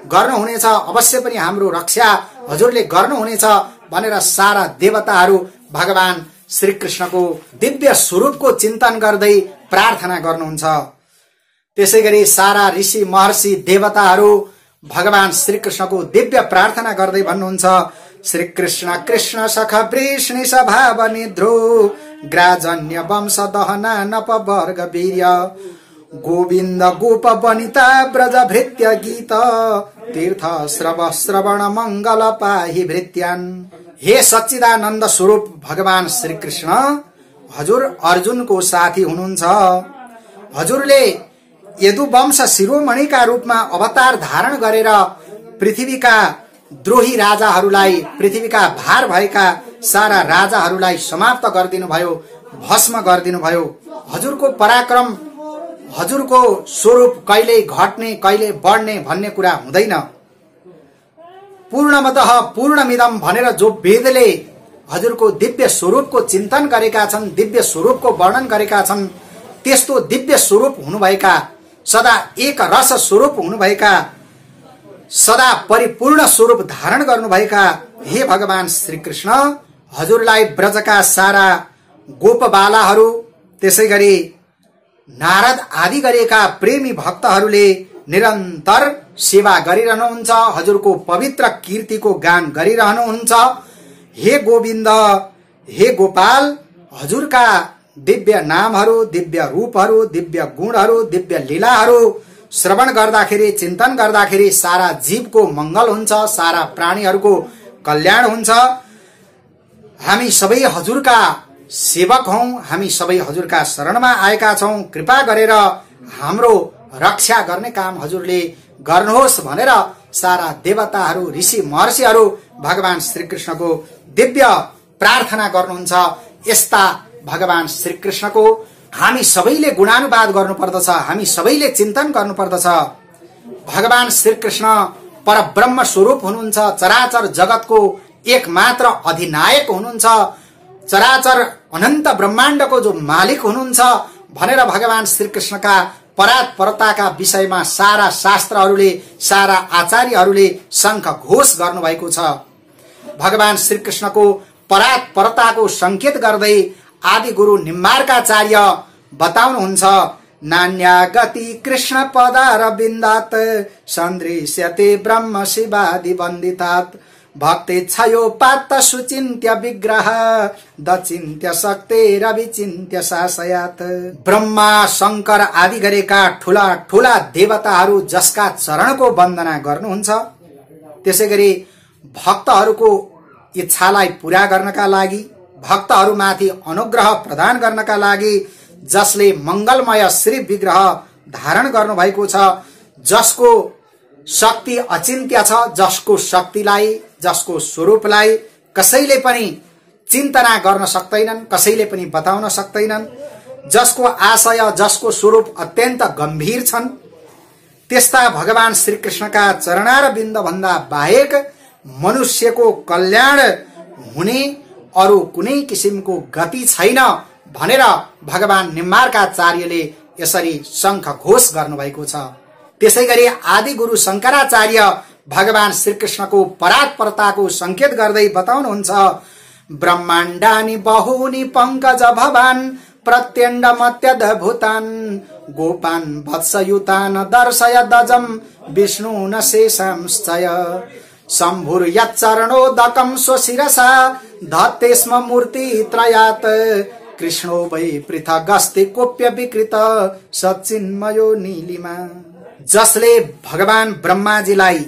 गर्नुहुनेछ, अवश्य पनि हाम्रो रक्षा हजुरले गर्नुहुनेछ भनेर सारा देवताहरू भगवान श्रीकृष्णको दिव्य स्वरूपको चिन्तन गर्दै प्रार्थना गर्नुहुन्छ। त्यसैगरी सारा ऋषि महर्षि देवताहरू भगवान श्रीकृष्णको दिव्य प्रार्थना गर्दै भन्नुहुन्छ, श्री कृष्ण कृष्ण सख वृष्णि स्वभाव निध्रो ग्राजन्य वंश दहना नपवर्ग वीर्य गोविन्द गोप वनिता ब्रज भृत्य गीत तीर्थ श्रवण मंगल पाहि भृत्यान। हे सच्चिदानन्द स्वरूप भगवान श्री कृष्ण हजुर अर्जुनको साथी हुनुहुन्छ। हजुरले यदुवंश शिरोमणिका रूपमा अवतार धारण गरेर पृथ्वीका द्रोही राजाहरूलाई, पृथ्वीका भार भएका सारा राजाहरूलाई समाप्त गरिदिनु भयो, भस्म गरिदिनु भयो। हजुरको पराक्रम, हजुरको स्वरूप कहिले घट्ने कहिले बढ्ने भन्ने कुरा हुँदैन। पूर्णमतः पूर्णमिदम भनेर जो वेदले हजुरको दिव्य स्वरूपको चिन्तन गरेका छन्, दिव्य स्वरूपको वर्णन गरेका छन्, त्यस्तो दिव्य स्वरूप हुनुभएका, सदा एक रस स्वरूप हुनुभएका, सदा परिपूर्ण स्वरूप धारण गर्नुभएका हे भगवान श्री कृष्ण, हजुरलाई ब्रजका सारा गोपबालाहरू, त्यसैगरी नारद आदि गरेका प्रेमी भक्तहरूले निरन्तर सेवा गरिरहनुहुन्छ, हजुरको पवित्र कीर्तिको गान गरिरहनुहुन्छ। हे गोविन्द, हे गोपाल, हजुरका दिव्य नामहरू, दिव्य रूपहरू, दिव्य गुणहरू, दिव्य लीलाहरू श्रवण गर्दाखेरि, चिन्तन गर्दाखेरि सारा जीवको मंगल हुन्छ, सारा प्राणीहरूको कल्याण हुन्छ। हामी सबै हजुरका सेवक हौं, हामी सबै हजुरका शरणमा आएका छौं। कृपा गरेर हाम्रो रक्षा गर्ने काम हजुरले गर्नुहोस् भनेर सारा देवताहरू, ऋषि महर्षिहरू भगवान श्री कृष्णको दिव्य प्रार्थना गर्नुहुन्छ। यस्ता भगवान श्री कृष्णको हामी सबैले गुणानुवाद गर्नुपर्दछ, हामी सबैले चिन्तन गर्नुपर्दछ। भगवान श्री कृष्ण परब्रह्म स्वरूप हुनुहुन्छ, चराचर जगतको एकमात्र अधिनायक हुनुहुन्छ, चराचर अनन्त ब्रह्माण्डको जो मालिक हुनुहुन्छ भनेर भगवान श्री कृष्णका परात्परताका विषयमा सारा शास्त्रहरूले, सारा आचार्यहरूले शंख घोष गर्नुभएको छ। भगवान श्री कृष्णको परात्परताको संकेत गर्दै आदि गुरु निम्बार्काचार्य बताउनुहुन्छ, नान्या गति कृष्ण पदारविन्दात् सन्दृश्यते ब्रह्म शिवादि वन्दितात् भक्ति क्षयोपात्त सुचिन्त्य विग्रह दचिन्त्य शक्तिरविचिन्त्य शासयात्। ब्रह्मा शंकर आदि गरेका ठूला ठूला देवताहरू जसका चरणको वन्दना गर्नुहुन्छ, त्यसैगरी भक्तहरूको इच्छालाई पूरा गर्नका लागि, भक्तहरूमाथि अनुग्रह प्रदान गर्नका लागि जसले मंगलमय श्री विग्रह धारण गर्नु भएको छ, जसको शक्ति अचिन्त्य छ, जसको शक्तिलाई, जसको स्वरूपलाई कसैले पनि चिन्तना गर्न सक्दैनन्, कसैले पनि बताउन सक्दैनन्, जसको आशय, जसको स्वरूप अत्यन्त गम्भीर छन्, त्यस्ता भगवान श्री कृष्णका चरणारविन्द भन्दा बाहेक मनुष्यको कल्याण हुने अरु कुनै किसिमको गति छैन भनेर भगवान निम्बार्काचार्यले यसरी शंख घोष गर्नुभएको छ। त्यसैगरी आदि गुरु शंकराचार्य भगवान श्री कृष्णको परात्परताको संकेत गर्दै बताउनुहुन्छ, ब्रह्माण्डानि बहूनि पंकज भवान् प्रत्यण्ड मत्यद्भुतान् गोपान् वत्सयुतान् दर्शय दजम् विष्णु न शेषंश्चय शम्भुर् यच्चरणोदकं स्वशिरसा धत्ते स्म मूर्ति त्रयात् कृष्णो वै पृथगस्ति कोप्य विकृत सच्चिन्मयो नीलिमा। जसले भगवान ब्रह्माजीलाई,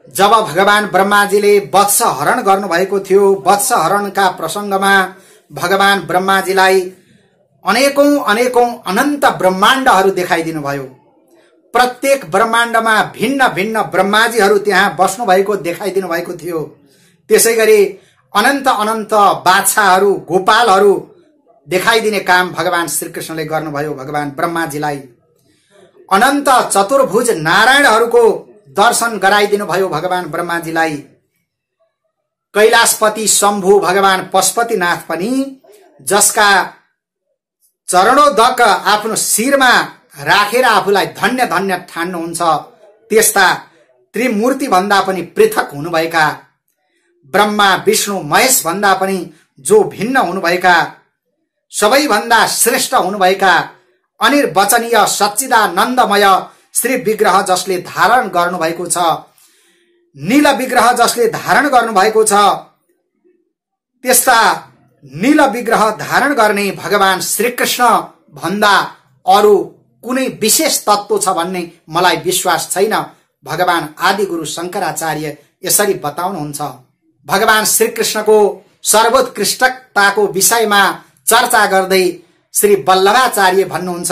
जब भगवान ब्रह्माजीले वत्स हरण गर्नु भएको थियो, वत्स हरणका प्रसंगमा भगवान ब्रह्माजीलाई अनेकौं अनेकौं अनन्त ब्रह्माण्डहरू देखाइदिनु भयो। प्रत्येक ब्रह्माण्डमा भिन्न भिन्न ब्रह्माजीहरू त्यहाँ बस्नु भएको देखाइदिनु भएको थियो। त्यसैगरी अनन्त अनन्त बादशाहहरू, गोपालहरू देखाइदिने काम भगवान श्री कृष्णले गर्नुभयो। भगवान ब्रह्माजीलाई अनन्त चतुर्भुज नारायणहरूको दर्शन गराइदिनु भयो। भगवान ब्रह्माजीलाई कैलाशपति शम्भु भगवान पशुपतिनाथ पनि, जसका चरणोदक आफ्नो शिरमा राखेर आफूलाई धन्य धन्य ठान्नुहुन्छ, त्यस्ता त्रिमूर्ति भन्दा पनि पृथक हुनुभएका, ब्रह्मा विष्णु महेश भन्दा पनि जो भिन्न हुनुभएका, सबैभन्दा श्रेष्ठ हुनुभएका अनिर्वचनीय सच्चिदानन्दमय श्री विग्रह जसले धारण गर्नुभएको छ, नील विग्रह जसले धारण गर्नुभएको छ, त्यस्ता नील विग्रह धारण गर्ने भगवान श्रीकृष्ण भन्दा अरू कुनै विशेष तत्व छ भन्ने मलाई विश्वास छैन। भगवान आदिगुरु शंकराचार्य यसरी बताउनुहुन्छ। भगवान श्रीकृष्णको सर्वोत्कृष्टताको विषयमा चर्चा गर्दै श्री वल्लभाचार्य भन्नुहुन्छ,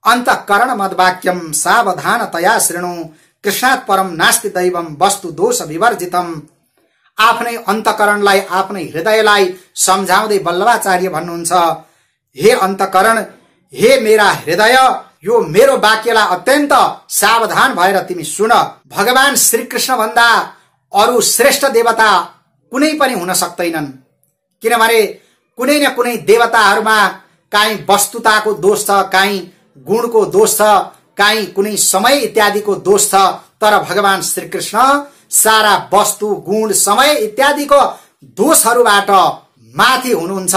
अन्तःकरण मद्वाक्यम सावधानतया शृणु कृष्णात् परम नास्ति दैवम वस्तु दोष विवर्जितम। आफ्नै अन्तःकरणलाई, आफ्नै हृदयलाई सम्झाउँदै वल्लभाचार्य भन्नुहुन्छ, हे अन्तःकरण, हे मेरा हृदय, यो मेरो वाक्यलाई अत्यन्त सावधान भएर तिमी सुन। भगवान श्रीकृष्ण भन्दा अरू श्रेष्ठ देवता कुनै पनि हुन सक्दैनन्, किनभने कुनै न कुनै देवताहरूमा काहीँ वस्तुताको दोष छ, काहीँ गुणको दोष छ, काहीँ कुनै समय इत्यादिको दोष छ। तर भगवान श्रीकृष्ण सारा वस्तु, गुण, समय इत्यादिको दोषहरूबाट माथि हुनुहुन्छ।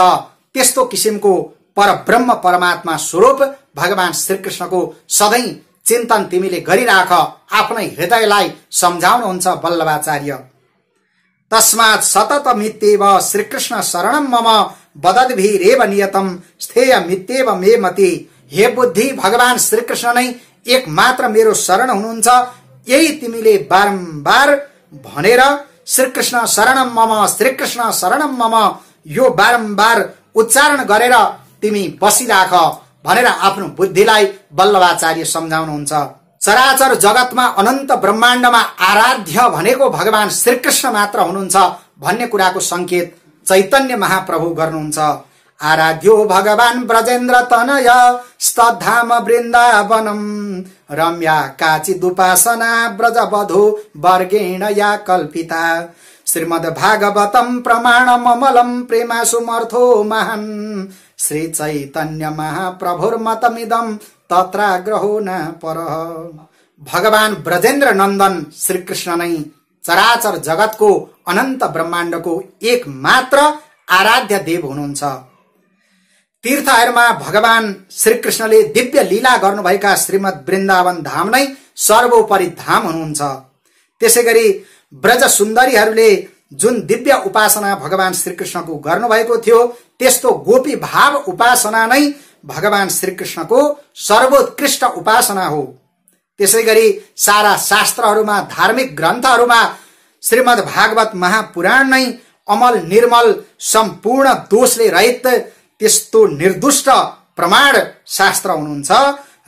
त्यस्तो किसिमको परब्रह्म परमात्मा स्वरूप भगवान श्रीकृष्णको सधैँ चिन्तन तिमीले गरिराख, आफ्नै हृदयलाई सम्झाउनुहुन्छ वल्लभाचार्य। तस्मात् सततमित्येव श्रीकृष्ण शरणं मम वदद्भिरेव नियतम स्थेय मित्येव मे मति। हे बुद्धि, भगवान श्रीकृष्ण नै एक मात्र मेरो शरण हुनुहुन्छ। यही तिमीले बारम्बार भनेर श्रीकृष्ण शरणं मम, श्रीकृष्ण शरणं मम यो बारम्बार उच्चारण गरेर तिमी बसिराख भनेर आफ्नो बुद्धिलाई वल्लभाचार्य सम्झाउनुहुन्छ। चराचर जगतमा अनन्त ब्रह्माण्डमा आराध्य भनेको भगवान श्रीकृष्ण मात्र हुनुहुन्छ भन्ने कुराको संकेत चैतन्य महाप्रभु गर्नुहुन्छ। आराध्यो भगवान ब्रजेन्द्र तनय स्तधाम वृन्दावनम रम्या काचिदुपासना ब्रजवधू वर्गेण या कल्पिता। श्रीमद् भागवतम प्रमाणममलं प्रेमासुमर्थो महान् श्री चैतन्य महाप्रभुर्मतमिदं तत्राग्रहो न परः। भगवान ब्रजेन्द्र नन्दन श्रीकृष्ण नै चराचर जगतको अनन्त ब्रह्माण्डको एक मात्र आराध्य देव हुनुहुन्छ। तीर्थहरूमा भगवान श्रीकृष्णले दिव्य लीला गर्नुभएका श्रीमद् वृन्दावन धाम नै सर्वोपरि धाम हुनुहुन्छ। त्यसैगरी ब्रज सुन्दरीहरूले जुन दिव्य उपासना भगवान श्रीकृष्णको गर्नुभएको थियो, त्यस्तो गोपी भाव उपासना नै भगवान श्रीकृष्णको सर्वोत्कृष्ट उपासना हो। त्यसैगरी सारा शास्त्रहरूमा, धार्मिक ग्रन्थहरूमा श्रीमद् भागवत महापुराण नै अमल निर्मल सम्पूर्ण दोषले रहित त्यस्तो निर्दुष्ट प्रमाण शास्त्र हुनुहुन्छ।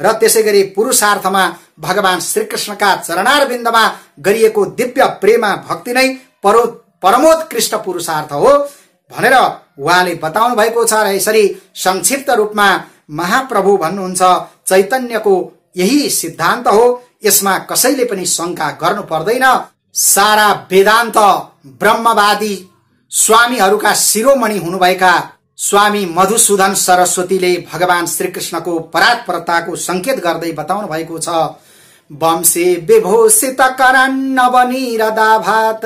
र त्यसैगरी पुरुषार्थमा भगवान श्रीकृष्णका चरणारविन्दमा गरिएको दिव्य प्रेम भक्ति नै परमोत्कृष्ट पुरुषार्थ हो भनेर उहाँले बताउनु भएको छ। र यसरी संक्षिप्त रूपमा महाप्रभु भन्नुहुन्छ, चैतन्यको यही सिद्धान्त हो, यसमा कसैले पनि शंका गर्नु पर्दैन। सारा वेदान्त ब्रह्मवादी स्वामीहरूका शिरोमणि हुनुभएका स्वामी मधुसूदन सरस्वतीले भगवान श्रीकृष्णको परात्परताको संकेत गर्दै बताउनु भएको छ। वंशे विभूषित करान्नवनीरदाभात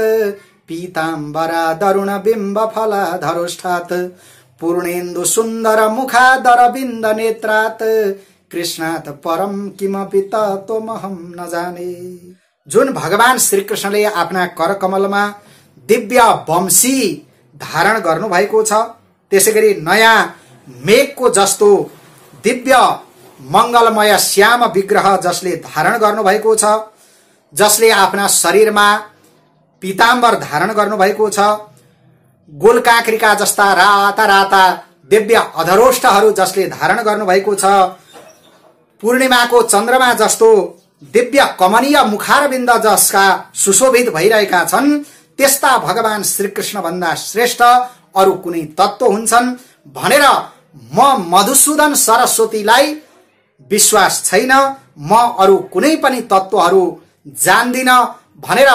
पीताम्बरा दरुण बिम्ब फलाधरोष्ठात् पूर्णेन्दु सुन्दर मुखादरविन्द नेत्रात् कृष्णात् परम किमपि तत्त्वमहं न जाने। जुन भगवान श्रीकृष्णले आफ्ना करकमलमा दिव्य वंशी धारण गर्नु भएको छ, त्यसैगरी नयाँ मेघको जस्तो दिव्य मंगलमय श्याम विग्रह जसले धारण गर्नु भएको छ, जसले आफ्ना शरीरमा पीताम्बर धारण गर्नु भएको छ, गोलकाँक्रीका जस्ता राता राता दिव्य अधरोष्ठहरू जसले धारण गर्नु भएको छ, पूर्णिमाको चन्द्रमा जस्तो दिव्य कमनीय मुखारविन्द जसका सुशोभित भइरहेका छन्, त्यस्ता भगवान श्रीकृष्ण भन्दा श्रेष्ठ अरू कुनै तत्व हुन्छन् भनेर म मधुसूदन सरस्वतीलाई विश्वास छैन, म अरू कुनै पनि तत्वहरू जान्दिन भनेर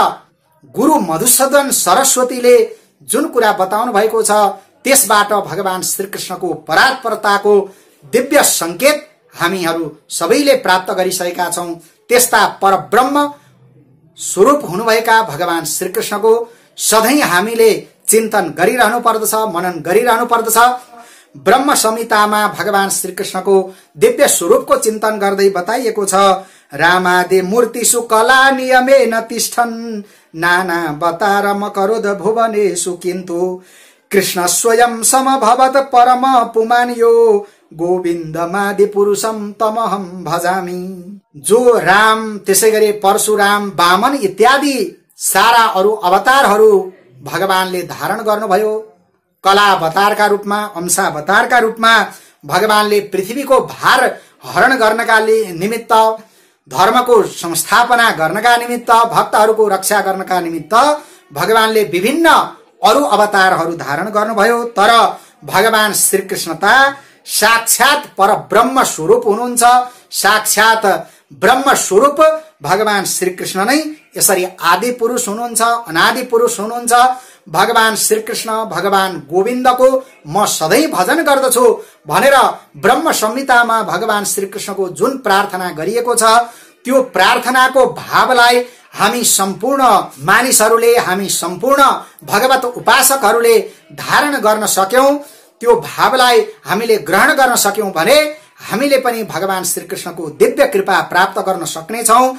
गुरु मधुसूदन सरस्वतीले जुन कुरा बताउनु भएको छ, त्यसबाट भगवान श्रीकृष्णको परात्परताको दिव्य संकेत हामीहरू सबैले प्राप्त गरिसकेका छौं। त्यस्ता परब्रह्म स्वरूप हुनुभएका भगवान श्रीकृष्णको सधैँ हामीले चिन्तन गरिरहनु पर्दछ, मनन गरिरहनु पर्दछ। ब्रह्म संहितामा भगवान श्रीकृष्णको दिव्य स्वरूपको चिन्तन गर्दै बताइएको छ, रामादि मूर्तिषु कला नियमेन तिष्ठन् नाना बतार मकरोध भुवनेषु किन्तु कृष्ण स्वयं समभवत परम पुमान यो गोविन्दमादि पुरुषम तमहम भजामि। जो राम, त्यसै गरी परशुराम, वामन इत्यादि सारा अरु अवतारहरू भगवानले धारण गर्नुभयो। कलावतारका रूपमा, अंशावतारका रूपमा भगवानले पृथ्वीको भार हरण गर्नका निमित्त, धर्मको संस्थापना गर्नका निमित्त, भक्तहरूको रक्षा गर्नका निमित्त भगवानले विभिन्न अरु अवतारहरू धारण गर्नुभयो। तर भगवान श्रीकृष्ण त साक्षात परब्रह्म स्वरूप हुनुहुन्छ। साक्षात ब्रह्म स्वरूप भगवान श्रीकृष्ण नै यसरी आदि पुरुष हुनुहुन्छ, अनादि पुरुष हुनुहुन्छ। भगवान श्रीकृष्ण, भगवान गोविन्दको म सधैँ भजन गर्दछु भनेर ब्रह्म संहितामा भगवान श्रीकृष्णको जुन प्रार्थना गरिएको छ, त्यो प्रार्थनाको भावलाई हामी सम्पूर्ण मानिसहरूले, हामी सम्पूर्ण भगवत उपासकहरूले धारण गर्न सक्यौं, त्यो भावलाई हामीले ग्रहण गर्न सक्यौं भने हामीले पनि भगवान श्रीकृष्णको दिव्य कृपा प्राप्त गर्न सक्नेछौं।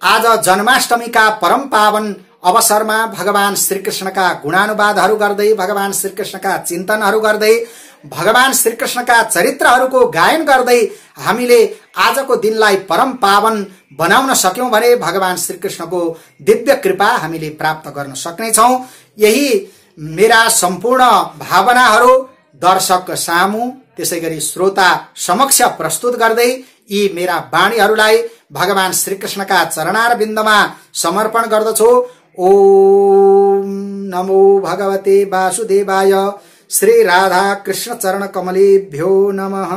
आज जन्माष्टमीका परम पावन अवसरमा भगवान श्रीकृष्णका गुणानुवादहरू गर्दै, भगवान श्रीकृष्णका चिन्तनहरू गर्दै, भगवान श्रीकृष्णका चरित्रहरूको गायन गर्दै हामीले आजको दिनलाई परम पावन बनाउन सक्यौं भने भगवान श्रीकृष्णको दिव्य कृपा हामीले प्राप्त गर्न सक्नेछौं। यही मेरा सम्पूर्ण भावनाहरू दर्शक सामु, त्यसै गरी श्रोता समक्ष प्रस्तुत गर्दै यी मेरा वाणीहरूलाई भगवान श्रीकृष्णका चरणारविन्दमा समर्पण गर्दछु। ओम नमो भगवते वासुदेवाय। श्री राधा कृष्ण चरण कमलेभ्यो नमः।